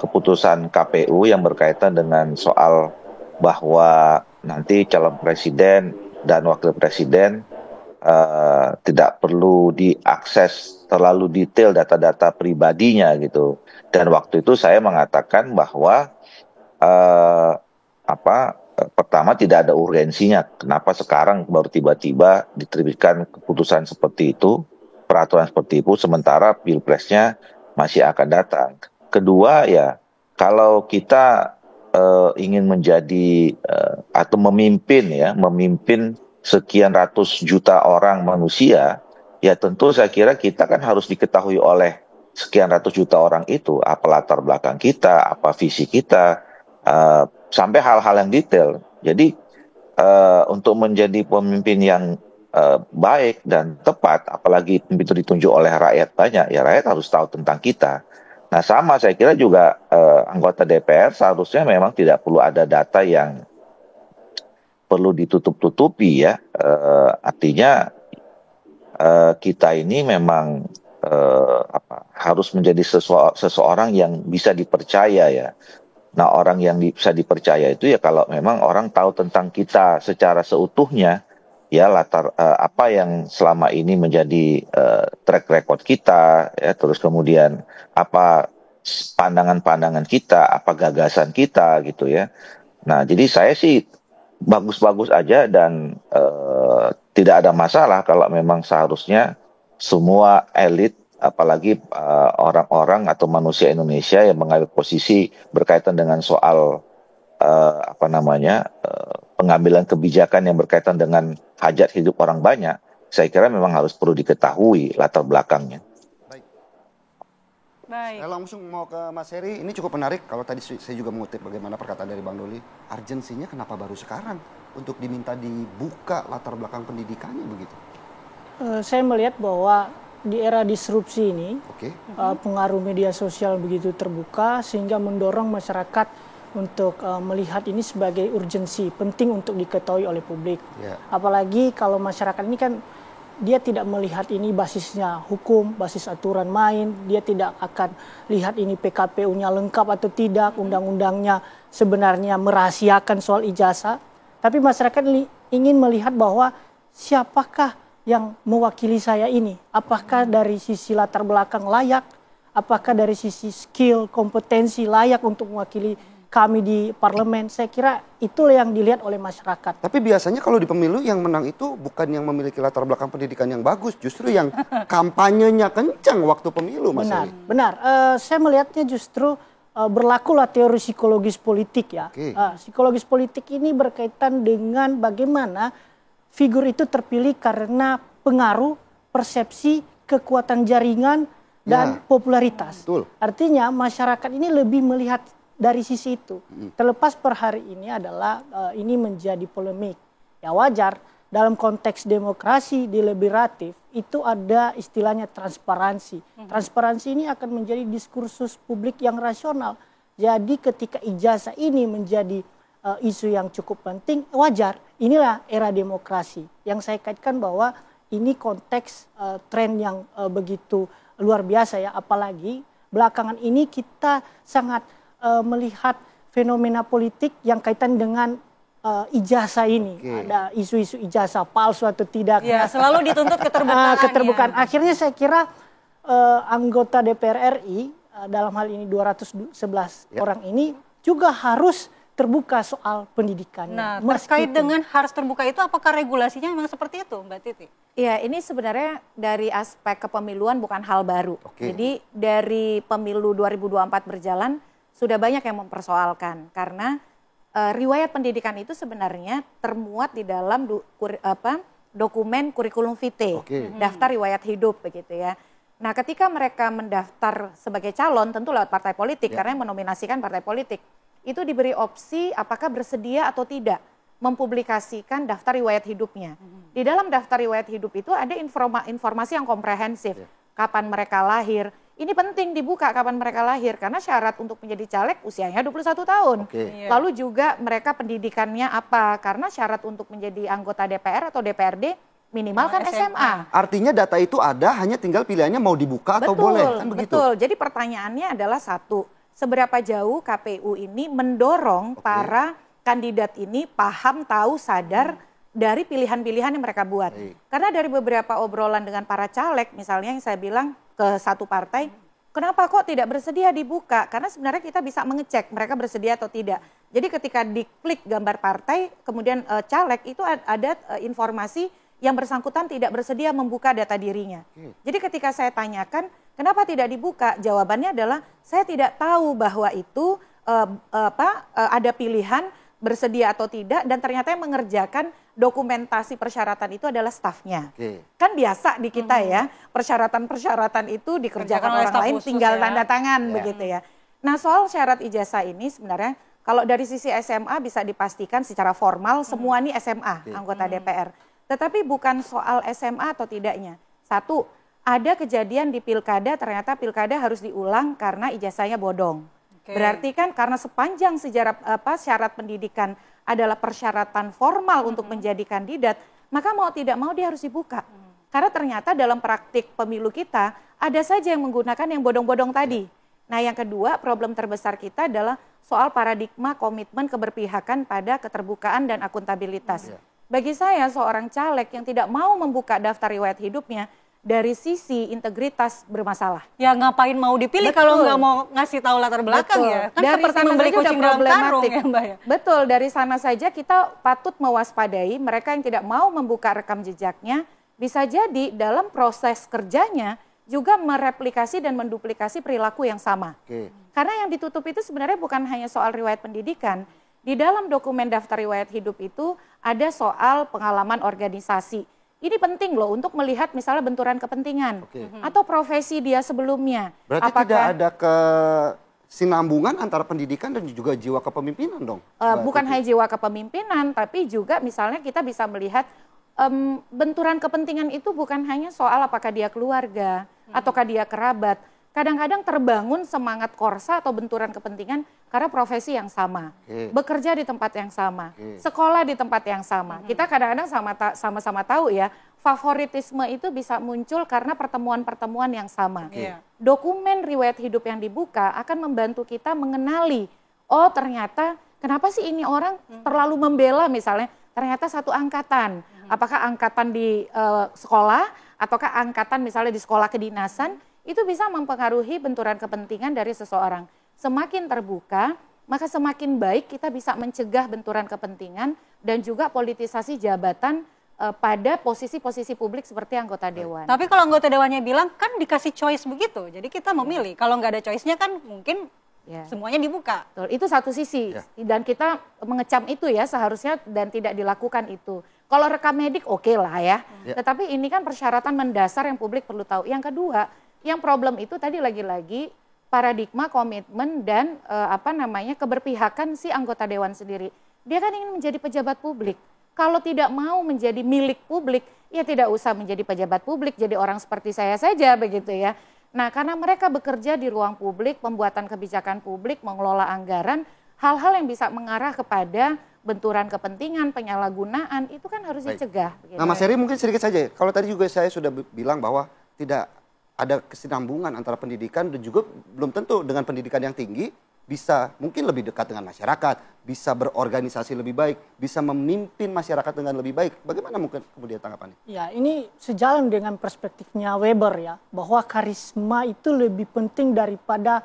keputusan KPU yang berkaitan dengan soal bahwa nanti calon presiden dan wakil presiden tidak perlu diakses terlalu detail data-data pribadinya gitu. Dan waktu itu saya mengatakan bahwa pertama tidak ada urgensinya. Kenapa sekarang baru tiba-tiba diterbitkan keputusan seperti itu, peraturan seperti itu, sementara pilpresnya masih akan datang. Kedua ya, kalau kita ingin menjadi atau memimpin sekian ratus juta orang manusia, ya tentu saya kira kita kan harus diketahui oleh sekian ratus juta orang itu, apa latar belakang kita, apa visi kita, sampai hal-hal yang detail. Jadi untuk menjadi pemimpin yang baik dan tepat, apalagi pemimpin itu ditunjuk oleh rakyat banyak, ya rakyat harus tahu tentang kita. Nah sama saya kira juga anggota DPR seharusnya memang tidak perlu ada data yang perlu ditutup-tutupi ya. Artinya kita ini memang harus menjadi seseorang yang bisa dipercaya ya. Nah orang yang bisa dipercaya itu ya kalau memang orang tahu tentang kita secara seutuhnya, ya latar apa yang selama ini menjadi track record kita, ya terus kemudian apa pandangan-pandangan kita, apa gagasan kita gitu ya. Nah jadi saya sih bagus-bagus aja dan tidak ada masalah kalau memang seharusnya semua elit, apalagi orang-orang atau manusia Indonesia yang mengambil posisi berkaitan dengan soal pengambilan kebijakan yang berkaitan dengan hajat hidup orang banyak, saya kira memang harus perlu diketahui latar belakangnya. Baik. Saya langsung mau ke Mas Heri. Ini cukup menarik kalau tadi saya juga mengutip bagaimana perkataan dari Bang Doli. Urgensinya kenapa baru sekarang untuk diminta dibuka latar belakang pendidikannya begitu? Saya melihat bahwa di era disrupsi ini, pengaruh media sosial begitu terbuka sehingga mendorong masyarakat untuk melihat ini sebagai urgensi, penting untuk diketahui oleh publik. Apalagi kalau masyarakat ini kan dia tidak melihat ini basisnya hukum, basis aturan main, dia tidak akan lihat ini PKPU-nya lengkap atau tidak, undang-undangnya sebenarnya merahasiakan soal ijazah. Tapi masyarakat ingin melihat bahwa siapakah yang mewakili saya ini, apakah dari sisi latar belakang layak, apakah dari sisi skill, kompetensi layak untuk mewakili kami di parlemen. Saya kira itulah yang dilihat oleh masyarakat. Tapi biasanya kalau di pemilu yang menang itu bukan yang memiliki latar belakang pendidikan yang bagus, justru yang kampanyenya kencang waktu pemilu, Mas Heri. Benar. Saya melihatnya justru berlakulah teori psikologis politik ya. Psikologis politik ini berkaitan dengan bagaimana figur itu terpilih karena pengaruh, persepsi, kekuatan jaringan, dan popularitas. Artinya masyarakat ini lebih melihat dari sisi itu. Terlepas per hari ini adalah ini menjadi polemik. Ya wajar, dalam konteks demokrasi deliberatif itu ada istilahnya transparansi. Transparansi ini akan menjadi diskursus publik yang rasional. Jadi ketika ijazah ini menjadi isu yang cukup penting, wajar. Inilah era demokrasi. Yang saya kaitkan bahwa ini konteks tren yang begitu luar biasa ya. Apalagi belakangan ini kita sangat melihat fenomena politik yang kaitan dengan ijazah ini. Ada isu-isu ijazah palsu atau tidak. Ya, selalu dituntut keterbukaan. Akhirnya saya kira anggota DPR RI dalam hal ini 211 orang ini juga harus terbuka soal pendidikannya. Nah, terkait dengan harus terbuka itu, apakah regulasinya memang seperti itu, Mbak Titi? Iya, ini sebenarnya dari aspek kepemiluan bukan hal baru. Jadi dari pemilu 2024 berjalan, sudah banyak yang mempersoalkan karena riwayat pendidikan itu sebenarnya termuat di dalam dokumen kurikulum vitae, daftar riwayat hidup begitu ya. Nah, ketika mereka mendaftar sebagai calon tentu lewat partai politik karena yang menominasikan partai politik, itu diberi opsi apakah bersedia atau tidak mempublikasikan daftar riwayat hidupnya. Di dalam daftar riwayat hidup itu ada informasi yang komprehensif, kapan mereka lahir, ini penting dibuka kapan mereka lahir karena syarat untuk menjadi caleg usianya 21 tahun. Lalu juga mereka pendidikannya apa? Karena syarat untuk menjadi anggota DPR atau DPRD minimal kan SMA. Artinya data itu ada, hanya tinggal pilihannya mau dibuka atau boleh, kan begitu? Betul. Jadi pertanyaannya adalah satu, seberapa jauh KPU ini mendorong para kandidat ini paham, tahu, sadar dari pilihan-pilihan yang mereka buat. Karena dari beberapa obrolan dengan para caleg, misalnya yang saya bilang ke satu partai, kenapa kok tidak bersedia dibuka? Karena sebenarnya kita bisa mengecek mereka bersedia atau tidak. Jadi ketika diklik gambar partai, kemudian caleg itu ada informasi yang bersangkutan tidak bersedia membuka data dirinya. Jadi ketika saya tanyakan, kenapa tidak dibuka? Jawabannya adalah saya tidak tahu bahwa itu ada pilihan bersedia atau tidak, dan ternyata yang mengerjakan dokumentasi persyaratan itu adalah stafnya. Kan biasa di kita ya, persyaratan-persyaratan itu dikerjakan orang lain, tinggal tanda tangan begitu ya. Nah soal syarat ijazah ini sebenarnya kalau dari sisi SMA bisa dipastikan secara formal semua ini SMA anggota DPR. Tetapi bukan soal SMA atau tidaknya. Satu, ada kejadian di pilkada ternyata pilkada harus diulang karena ijazahnya bodong. Berarti kan karena sepanjang sejarah syarat pendidikan adalah persyaratan formal untuk menjadi kandidat, maka mau tidak mau dia harus dibuka. Karena ternyata dalam praktik pemilu kita ada saja yang menggunakan yang bodong-bodong tadi. Nah yang kedua, problem terbesar kita adalah soal paradigma komitmen keberpihakan pada keterbukaan dan akuntabilitas. Bagi saya seorang caleg yang tidak mau membuka daftar riwayat hidupnya, dari sisi integritas bermasalah. Ya ngapain mau dipilih kalau nggak mau ngasih tahu latar belakang ya? Kan dari seperti membeli kucing dalam karung ya Mbak ya? Betul, dari sana saja kita patut mewaspadai mereka yang tidak mau membuka rekam jejaknya, bisa jadi dalam proses kerjanya juga mereplikasi dan menduplikasi perilaku yang sama. Karena yang ditutup itu sebenarnya bukan hanya soal riwayat pendidikan, di dalam dokumen daftar riwayat hidup itu ada soal pengalaman organisasi. Ini penting loh untuk melihat misalnya benturan kepentingan atau profesi dia sebelumnya. Berarti tidak ada kesinambungan antara pendidikan dan juga jiwa kepemimpinan dong? Bukan hanya jiwa kepemimpinan, tapi juga misalnya kita bisa melihat benturan kepentingan itu bukan hanya soal apakah dia keluarga ataukah dia kerabat. Kadang-kadang terbangun semangat korsa atau benturan kepentingan karena profesi yang sama, bekerja di tempat yang sama, sekolah di tempat yang sama. Kita kadang-kadang sama-sama tahu ya, favoritisme itu bisa muncul karena pertemuan-pertemuan yang sama. Dokumen riwayat hidup yang dibuka akan membantu kita mengenali, oh ternyata kenapa sih ini orang terlalu membela misalnya, ternyata satu angkatan. Apakah angkatan di sekolah, ataukah angkatan misalnya di sekolah kedinasan, itu bisa mempengaruhi benturan kepentingan dari seseorang. Semakin terbuka, maka semakin baik kita bisa mencegah benturan kepentingan dan juga politisasi jabatan pada posisi-posisi publik seperti anggota dewan. Tapi kalau anggota dewannya bilang kan dikasih choice begitu, jadi kita memilih. Kalau nggak ada choice-nya kan mungkin semuanya dibuka. Betul, itu satu sisi dan kita mengecam itu ya seharusnya dan tidak dilakukan itu. Kalau rekam medik oke lah ya, tetapi ini kan persyaratan mendasar yang publik perlu tahu. Yang kedua, yang problem itu tadi lagi-lagi paradigma komitmen dan keberpihakan si anggota dewan sendiri. Dia kan ingin menjadi pejabat publik. Kalau tidak mau menjadi milik publik, ya tidak usah menjadi pejabat publik, jadi orang seperti saya saja begitu ya. Nah, karena mereka bekerja di ruang publik, pembuatan kebijakan publik, mengelola anggaran, hal-hal yang bisa mengarah kepada benturan kepentingan, penyalahgunaan, itu kan harus dicegah. Nah, Mas Heri mungkin sedikit saja. Kalau tadi juga saya sudah bilang bahwa tidak ada kesinambungan antara pendidikan dan juga belum tentu dengan pendidikan yang tinggi bisa mungkin lebih dekat dengan masyarakat, bisa berorganisasi lebih baik, bisa memimpin masyarakat dengan lebih baik. Bagaimana mungkin kemudian tanggapannya? Ya, ini sejalan dengan perspektifnya Weber ya, bahwa karisma itu lebih penting daripada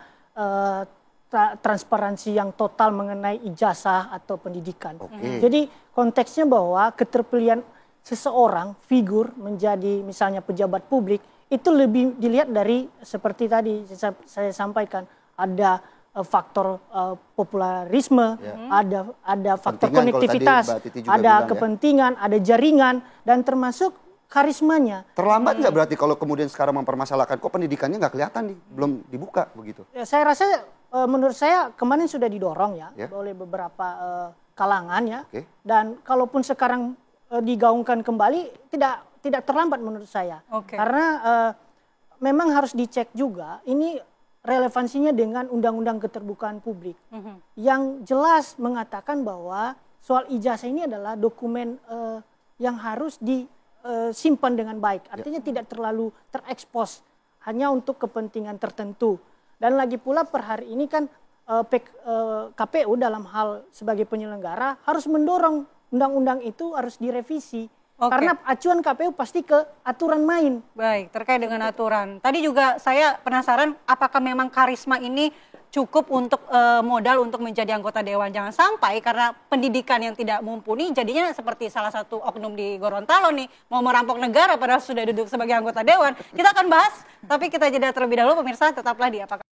transparansi yang total mengenai ijazah atau pendidikan. Jadi konteksnya bahwa keterpilihan seseorang, figur menjadi misalnya pejabat publik, itu lebih dilihat dari seperti tadi saya sampaikan, ada faktor popularisme, ada faktor konektivitas, ada kepentingan, ada jaringan, dan termasuk karismanya. Terlambat nggak berarti kalau kemudian sekarang mempermasalahkan kok pendidikannya nggak kelihatan nih, belum dibuka begitu? Ya, saya rasa menurut saya kemarin sudah didorong ya oleh beberapa kalangan ya, dan kalaupun sekarang digaungkan kembali tidak terlambat menurut saya, karena memang harus dicek juga ini relevansinya dengan Undang-Undang Keterbukaan Publik yang jelas mengatakan bahwa soal ijazah ini adalah dokumen yang harus disimpan dengan baik. Artinya tidak terlalu terekspos hanya untuk kepentingan tertentu. Dan lagi pula per hari ini kan KPU dalam hal sebagai penyelenggara harus mendorong undang-undang itu harus direvisi. Karena acuan KPU pasti ke aturan main. Baik, terkait dengan aturan. Tadi juga saya penasaran apakah memang karisma ini cukup untuk modal untuk menjadi anggota dewan. Jangan sampai karena pendidikan yang tidak mumpuni jadinya seperti salah satu oknum di Gorontalo nih, mau merampok negara padahal sudah duduk sebagai anggota dewan. Kita akan bahas, tapi kita jeda terlebih dahulu pemirsa, tetaplah di Apakah.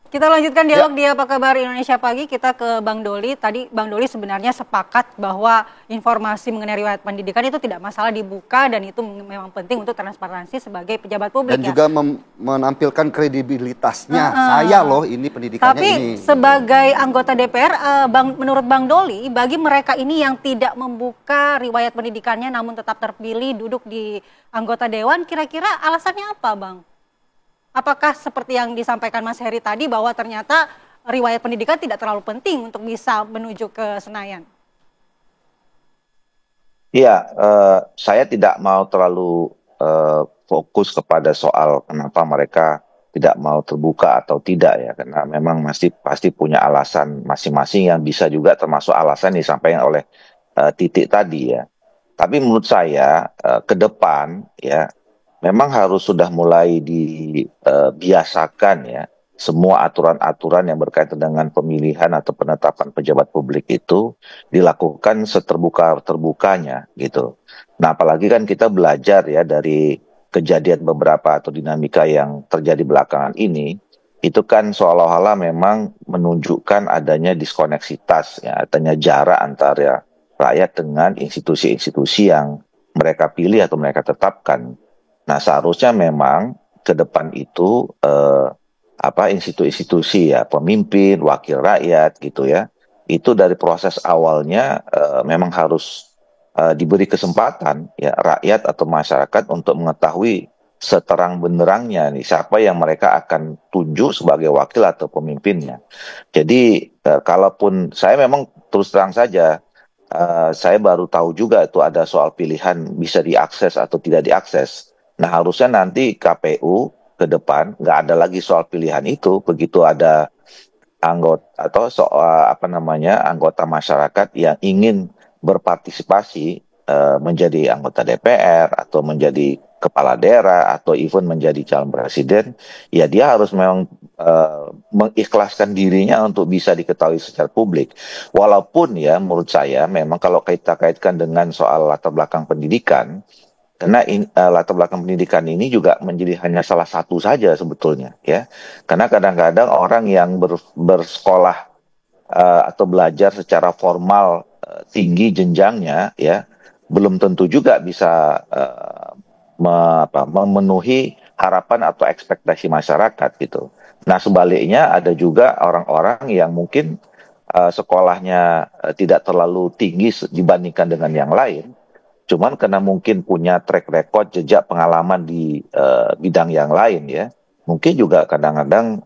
Kita lanjutkan dialog di Apa Kabar Indonesia Pagi. Kita ke Bang Doli. Tadi Bang Doli sebenarnya sepakat bahwa informasi mengenai riwayat pendidikan itu tidak masalah dibuka dan itu memang penting untuk transparansi sebagai pejabat publik. Dan juga menampilkan kredibilitasnya. Saya loh ini pendidikannya Tapi ini. sebagai anggota DPR, menurut Bang Doli, bagi mereka ini yang tidak membuka riwayat pendidikannya namun tetap terpilih duduk di anggota dewan, kira-kira alasannya apa, Bang? Apakah seperti yang disampaikan Mas Heri tadi bahwa ternyata riwayat pendidikan tidak terlalu penting untuk bisa menuju ke Senayan? Iya, saya tidak mau terlalu fokus kepada soal kenapa mereka tidak mau terbuka atau tidak ya, karena memang pasti punya alasan masing-masing yang bisa juga termasuk alasan yang disampaikan oleh Titik tadi ya. Tapi menurut saya ke depan ya, memang harus sudah mulai dibiasakan ya semua aturan-aturan yang berkaitan dengan pemilihan atau penetapan pejabat publik itu dilakukan seterbuka-terbukanya gitu. Nah apalagi kan kita belajar ya dari kejadian beberapa atau dinamika yang terjadi belakangan ini, itu kan seolah-olah memang menunjukkan adanya diskoneksitas ya, adanya jarak antara rakyat dengan institusi-institusi yang mereka pilih atau mereka tetapkan. Nah seharusnya memang ke depan itu institusi-institusi ya, pemimpin, wakil rakyat gitu ya, itu dari proses awalnya memang harus diberi kesempatan ya rakyat atau masyarakat untuk mengetahui seterang benderangnya nih siapa yang mereka akan tunjuk sebagai wakil atau pemimpinnya. Jadi kalaupun saya memang terus terang saja saya baru tahu juga itu ada soal pilihan bisa diakses atau tidak diakses. Nah harusnya nanti KPU ke depan nggak ada lagi soal pilihan itu, begitu ada anggota atau anggota masyarakat yang ingin berpartisipasi menjadi anggota DPR atau menjadi kepala daerah atau even menjadi calon presiden, ya dia harus memang mengikhlaskan dirinya untuk bisa diketahui secara publik. Walaupun ya menurut saya memang kalau kita kaitkan dengan soal latar belakang pendidikan, karena latar belakang pendidikan ini juga menjadi hanya salah satu saja sebetulnya ya. Karena kadang-kadang orang yang bersekolah atau belajar secara formal tinggi jenjangnya ya belum tentu juga bisa memenuhi harapan atau ekspektasi masyarakat gitu. Nah sebaliknya ada juga orang-orang yang mungkin sekolahnya tidak terlalu tinggi dibandingkan dengan yang lain. Cuman karena mungkin punya track record, jejak pengalaman di bidang yang lain ya, mungkin juga kadang-kadang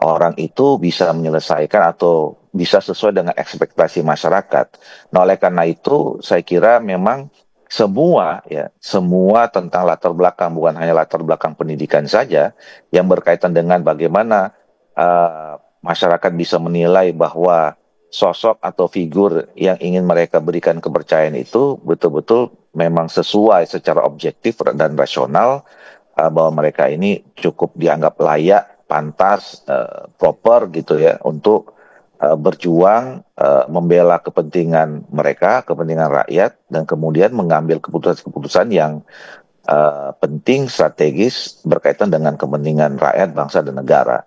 orang itu bisa menyelesaikan atau bisa sesuai dengan ekspektasi masyarakat. Nah oleh karena itu saya kira memang semua tentang latar belakang, bukan hanya latar belakang pendidikan saja, yang berkaitan dengan bagaimana masyarakat bisa menilai bahwa sosok atau figur yang ingin mereka berikan kepercayaan itu betul-betul memang sesuai secara objektif dan rasional bahwa mereka ini cukup dianggap layak, pantas, proper gitu ya untuk berjuang membela kepentingan mereka, kepentingan rakyat, dan kemudian mengambil keputusan-keputusan yang penting, strategis berkaitan dengan kepentingan rakyat, bangsa, dan negara.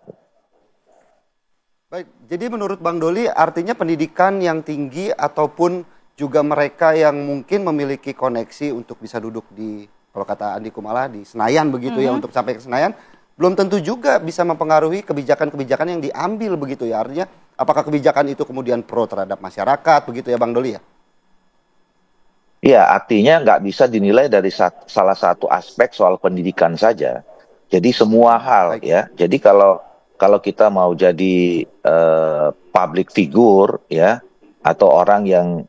Baik, Jadi menurut Bang Doli artinya pendidikan yang tinggi ataupun juga mereka yang mungkin memiliki koneksi untuk bisa duduk di, kalau kata Andi Kumala, di Senayan begitu ya, untuk sampai ke Senayan, belum tentu juga bisa mempengaruhi kebijakan-kebijakan yang diambil begitu ya. Artinya apakah kebijakan itu kemudian pro terhadap masyarakat begitu ya Bang Doli ya? Iya, artinya nggak bisa dinilai dari salah satu aspek soal pendidikan saja. Jadi semua hal ya. Jadi kalau kita mau jadi public figure ya, atau orang yang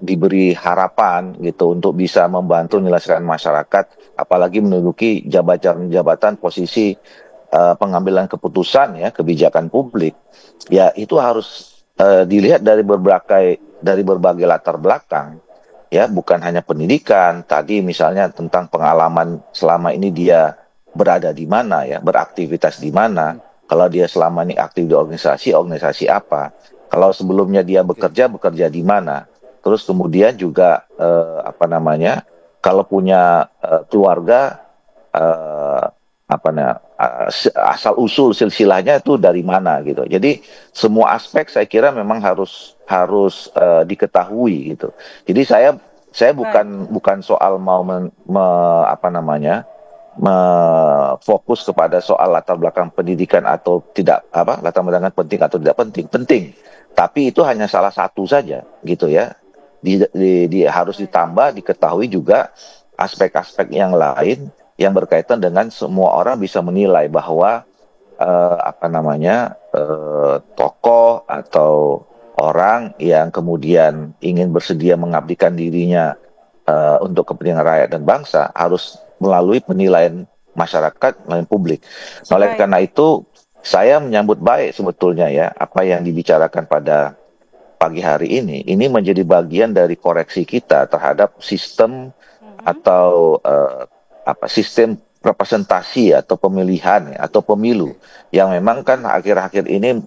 diberi harapan gitu untuk bisa membantu menyelesaikan masyarakat, apalagi menduduki jabatan posisi pengambilan keputusan ya, kebijakan publik, ya itu harus dilihat dari berbagai latar belakang. Ya, bukan hanya pendidikan, tadi misalnya tentang pengalaman selama ini dia berada di mana ya, beraktivitas di mana. Kalau dia selama ini aktif di organisasi apa. Kalau sebelumnya dia bekerja di mana. Terus kemudian juga kalau punya keluarga asal usul silsilahnya itu dari mana gitu. Jadi semua aspek saya kira memang harus diketahui gitu. Jadi saya bukan soal mau fokus kepada soal latar belakang pendidikan atau tidak, latar belakang penting atau tidak penting. Tapi itu hanya salah satu saja gitu ya. Harus ditambah diketahui juga aspek-aspek yang lain yang berkaitan dengan semua orang bisa menilai bahwa tokoh atau orang yang kemudian ingin bersedia mengabdikan dirinya untuk kepentingan rakyat dan bangsa harus melalui penilaian masyarakat, melalui publik. Oleh karena itu, saya menyambut baik sebetulnya ya apa yang dibicarakan pada pagi hari ini. Ini menjadi bagian dari koreksi kita terhadap sistem atau sistem representasi atau pemilihan atau pemilu yang memang kan akhir-akhir ini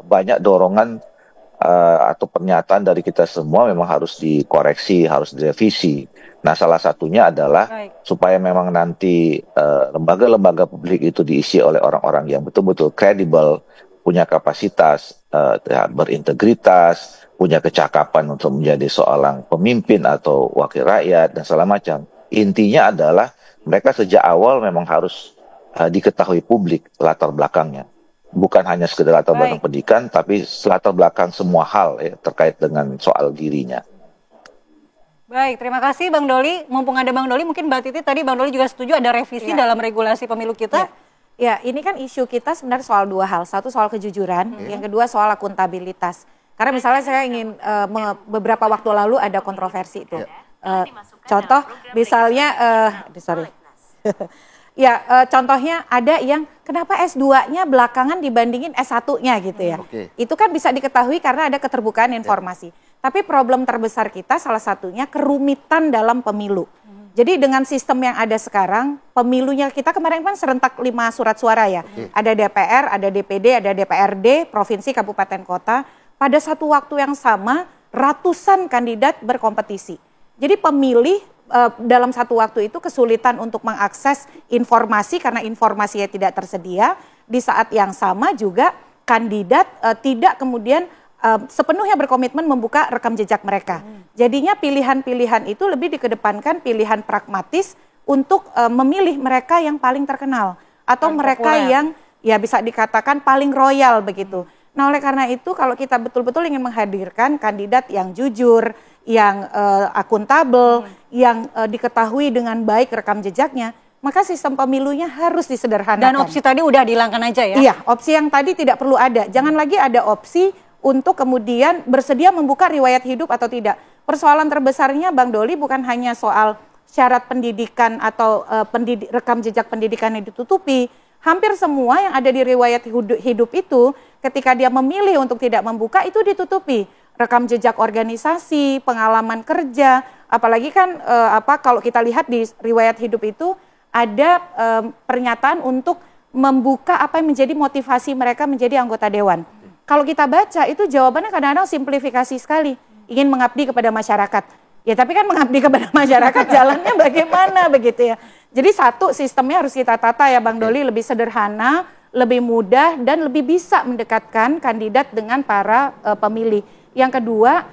banyak dorongan atau pernyataan dari kita semua memang harus dikoreksi, harus direvisi. Nah, salah satunya adalah supaya memang nanti lembaga-lembaga publik itu diisi oleh orang-orang yang betul-betul kredibel, punya kapasitas, berintegritas, punya kecakapan untuk menjadi seorang pemimpin atau wakil rakyat dan segala macam. Intinya adalah mereka sejak awal memang harus diketahui publik latar belakangnya. Bukan hanya sekedar latar belakang pendidikan, tapi latar belakang semua hal ya, terkait dengan soal dirinya. Baik, terima kasih Bang Doli. Mumpung ada Bang Doli, mungkin Mbak Titi tadi Bang Doli juga setuju ada revisi dalam regulasi pemilu kita. Ya, ini kan isu kita sebenarnya soal dua hal. Satu soal kejujuran, yang kedua soal akuntabilitas. Karena misalnya saya ingin beberapa waktu lalu ada kontroversi itu. Contoh misalnya, contohnya ada yang kenapa S2-nya belakangan dibandingin S1-nya gitu ya. Itu kan bisa diketahui karena ada keterbukaan informasi. Tapi problem terbesar kita salah satunya kerumitan dalam pemilu. Jadi dengan sistem yang ada sekarang, pemilunya kita kemarin kan serentak 5 surat suara ya. Ada DPR, ada DPD, ada DPRD, provinsi, kabupaten, kota. Pada satu waktu yang sama, ratusan kandidat berkompetisi. Jadi pemilih dalam satu waktu itu kesulitan untuk mengakses informasi karena informasinya tidak tersedia. Di saat yang sama juga kandidat tidak kemudian sepenuhnya berkomitmen membuka rekam jejak mereka. Jadinya pilihan-pilihan itu lebih dikedepankan pilihan pragmatis untuk memilih mereka yang paling terkenal atau mereka yang ya bisa dikatakan paling royal begitu. Nah, oleh karena itu kalau kita betul-betul ingin menghadirkan kandidat yang jujur, yang akuntabel, yang diketahui dengan baik rekam jejaknya, maka sistem pemilunya harus disederhanakan. Dan opsi tadi udah dihilangkan aja ya? Iya, opsi yang tadi tidak perlu ada. Jangan lagi ada opsi untuk kemudian bersedia membuka riwayat hidup atau tidak. Persoalan terbesarnya Bang Doli bukan hanya soal syarat pendidikan atau rekam jejak pendidikan yang ditutupi. Hampir semua yang ada di riwayat hidup itu ketika dia memilih untuk tidak membuka itu ditutupi. Rekam jejak organisasi, pengalaman kerja, apalagi kan kalau kita lihat di riwayat hidup itu ada pernyataan untuk membuka apa yang menjadi motivasi mereka menjadi anggota dewan. Kalau kita baca itu jawabannya kadang-kadang simplifikasi sekali, ingin mengabdi kepada masyarakat. Ya tapi kan mengabdi kepada masyarakat jalannya bagaimana begitu ya. Jadi satu sistemnya harus kita tata ya Bang Doli lebih sederhana, lebih mudah dan lebih bisa mendekatkan kandidat dengan para pemilih. Yang kedua,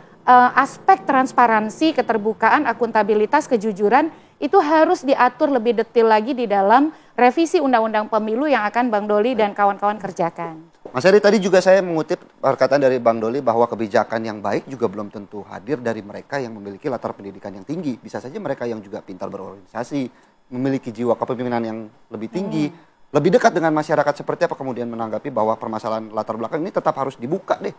aspek transparansi, keterbukaan, akuntabilitas, kejujuran itu harus diatur lebih detail lagi di dalam revisi Undang-Undang Pemilu yang akan Bang Doli dan kawan-kawan kerjakan. Mas Heri, tadi juga saya mengutip perkataan dari Bang Doli bahwa kebijakan yang baik juga belum tentu hadir dari mereka yang memiliki latar pendidikan yang tinggi. Bisa saja mereka yang juga pintar berorganisasi, memiliki jiwa kepemimpinan yang lebih tinggi, lebih dekat dengan masyarakat. Seperti apa kemudian menanggapi bahwa permasalahan latar belakang ini tetap harus dibuka deh?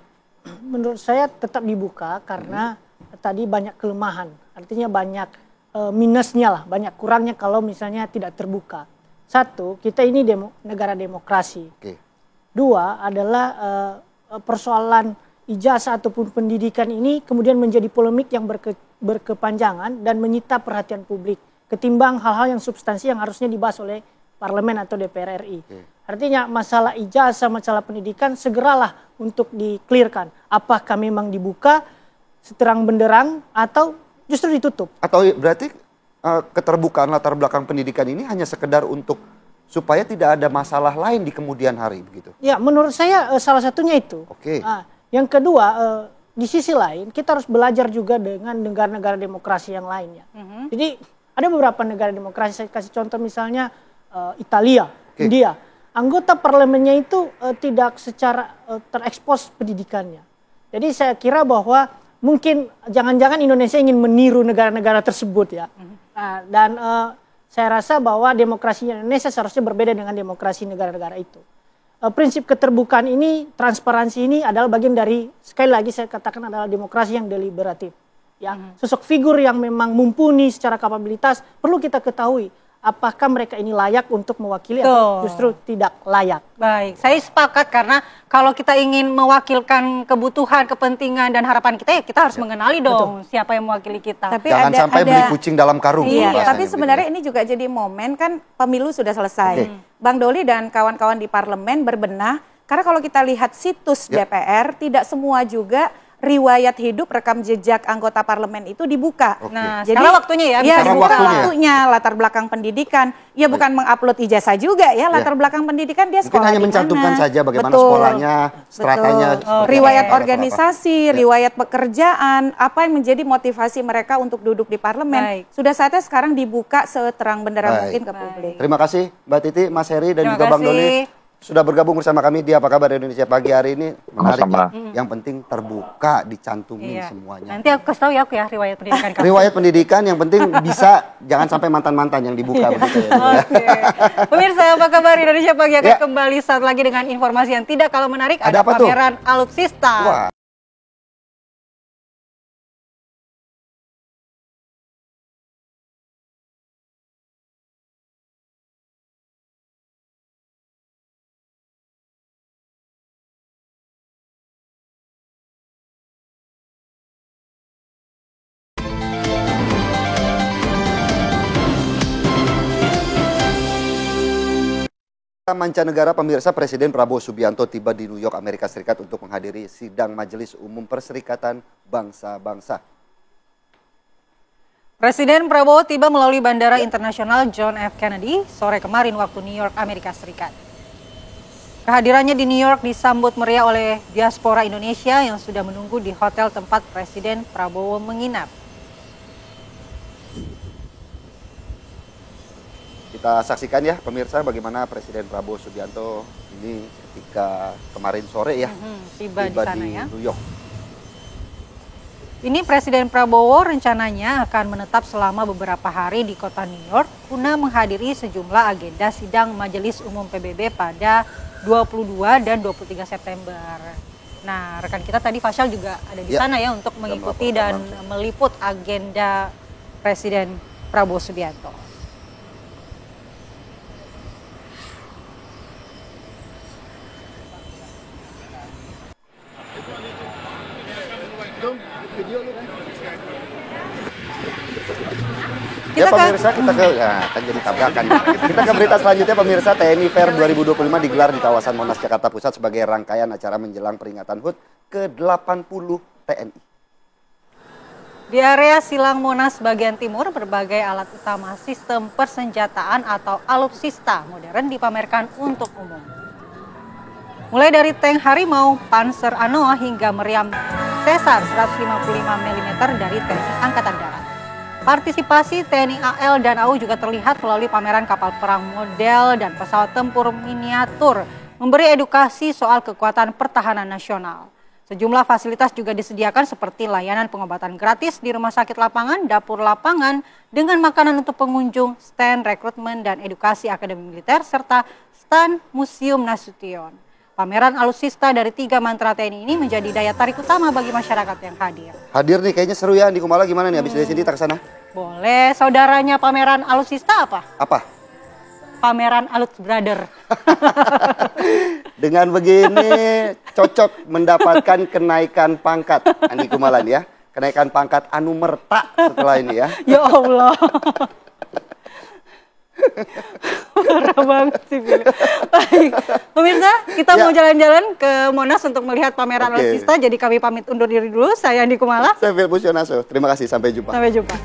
Menurut saya tetap dibuka karena tadi banyak kelemahan. Artinya banyak minusnya lah, banyak kurangnya kalau misalnya tidak terbuka. Satu, kita ini negara demokrasi. Dua adalah persoalan ijazah ataupun pendidikan ini kemudian menjadi polemik yang berkepanjangan dan menyita perhatian publik ketimbang hal-hal yang substansi yang harusnya dibahas oleh parlemen atau DPR RI. Artinya masalah ijazah, masalah pendidikan segeralah untuk di-clearkan. Apakah memang dibuka seterang benderang atau justru ditutup? Atau berarti keterbukaan latar belakang pendidikan ini hanya sekedar untuk supaya tidak ada masalah lain di kemudian hari begitu? Ya, menurut saya salah satunya itu. Yang kedua, di sisi lain kita harus belajar juga dengan negara-negara demokrasi yang lainnya. Jadi ada beberapa negara demokrasi, saya kasih contoh misalnya Italia, India. Anggota parlemennya itu tidak secara terekspos pendidikannya. Jadi saya kira bahwa mungkin jangan-jangan Indonesia ingin meniru negara-negara tersebut ya. Dan saya rasa bahwa demokrasi Indonesia seharusnya berbeda dengan demokrasi negara-negara itu. Prinsip keterbukaan ini, transparansi ini adalah bagian dari, sekali lagi saya katakan adalah demokrasi yang deliberatif. Ya, sosok figur yang memang mumpuni secara kapabilitas perlu kita ketahui. Apakah mereka ini layak untuk mewakili atau justru tidak layak? Baik, saya sepakat karena kalau kita ingin mewakilkan kebutuhan, kepentingan dan harapan kita, ya kita harus mengenali dong siapa yang mewakili kita. Tapi jangan sampai beli kucing dalam karung. Iya, tapi sebenarnya ini juga jadi momen kan pemilu sudah selesai. Bang Doli dan kawan-kawan di parlemen berbenah, karena kalau kita lihat situs DPR, tidak semua juga riwayat hidup, rekam jejak anggota parlemen itu dibuka. Nah, jadi sekarang waktunya ya. Ya, sekarang waktunya. Latar belakang pendidikan. Ya bukan mengupload ijazah juga ya, latar belakang pendidikan dia sekolah. Mungkin hanya mencantumkan saja bagaimana sekolahnya, stratanya. Riwayat organisasi, riwayat pekerjaan, apa yang menjadi motivasi mereka untuk duduk di parlemen. Sudah saatnya sekarang dibuka seterang benderang mungkin ke publik. Terima kasih Mbak Titi, Mas Heri dan juga Bang Doli sudah bergabung bersama kami di Apa Kabar Indonesia pagi hari ini. Menarik ya. Yang penting terbuka, dicantumin semuanya. Nanti aku kasih tahu ya riwayat pendidikan kamu. Riwayat pendidikan yang penting bisa, jangan sampai mantan-mantan yang dibuka. Begitu ya. Pemirsa Apa Kabar Indonesia pagi akan kembali saat lagi dengan informasi yang tidak kalah menarik. Ada pameran alutsista. Mancanegara, pemirsa, Presiden Prabowo Subianto tiba di New York, Amerika Serikat untuk menghadiri sidang Majelis Umum Perserikatan Bangsa-Bangsa. Presiden Prabowo tiba melalui Bandara Internasional John F. Kennedy sore kemarin waktu New York, Amerika Serikat. Kehadirannya di New York disambut meriah oleh diaspora Indonesia yang sudah menunggu di hotel tempat Presiden Prabowo menginap. Kita saksikan ya pemirsa bagaimana Presiden Prabowo Subianto ini ketika kemarin sore ya tiba di sana di New York. Ini Presiden Prabowo rencananya akan menetap selama beberapa hari di kota New York guna menghadiri sejumlah agenda sidang Majelis Umum PBB pada 22 dan 23 September. Nah, rekan kita tadi Fasyal juga ada di sana ya untuk mengikuti dan meliput agenda Presiden Prabowo Subianto. Ya pemirsa, kita ke kan jadi tabrakan. Kita ke berita selanjutnya pemirsa. TNI Fair 2025 digelar di kawasan Monas Jakarta Pusat sebagai rangkaian acara menjelang peringatan HUT ke-80 TNI. Di area Silang Monas bagian timur, berbagai alat utama sistem persenjataan atau alutsista modern dipamerkan untuk umum. Mulai dari tank Harimau, Panzer Anoa hingga meriam Caesar 155 mm dari TNI Angkatan Darat. Partisipasi TNI AL dan AU juga terlihat melalui pameran kapal perang model dan pesawat tempur miniatur, memberi edukasi soal kekuatan pertahanan nasional. Sejumlah fasilitas juga disediakan seperti layanan pengobatan gratis di rumah sakit lapangan, dapur lapangan, dengan makanan untuk pengunjung, stand rekrutmen dan edukasi akademi militer, serta stand Museum Nasution. Pameran alutsista dari 3 mantra TNI ini menjadi daya tarik utama bagi masyarakat yang hadir. Hadir nih, kayaknya seru ya. Di Kumala gimana nih, habis dari sini kita ke sana? Boleh, saudaranya pameran alutsista apa? Apa? Pameran Aluts Brother. Dengan begini cocok mendapatkan kenaikan pangkat, Andi Kumalan ya. Kenaikan pangkat anumerta setelah ini ya. Ya Allah. Parah banget sih. Baik, pemirsa, kita mau jalan-jalan ke Monas untuk melihat pameran alutsista. Jadi kami pamit undur diri dulu. Saya Andi Kumala. Saya Phil Pusionaso. Terima kasih, sampai jumpa. Sampai jumpa.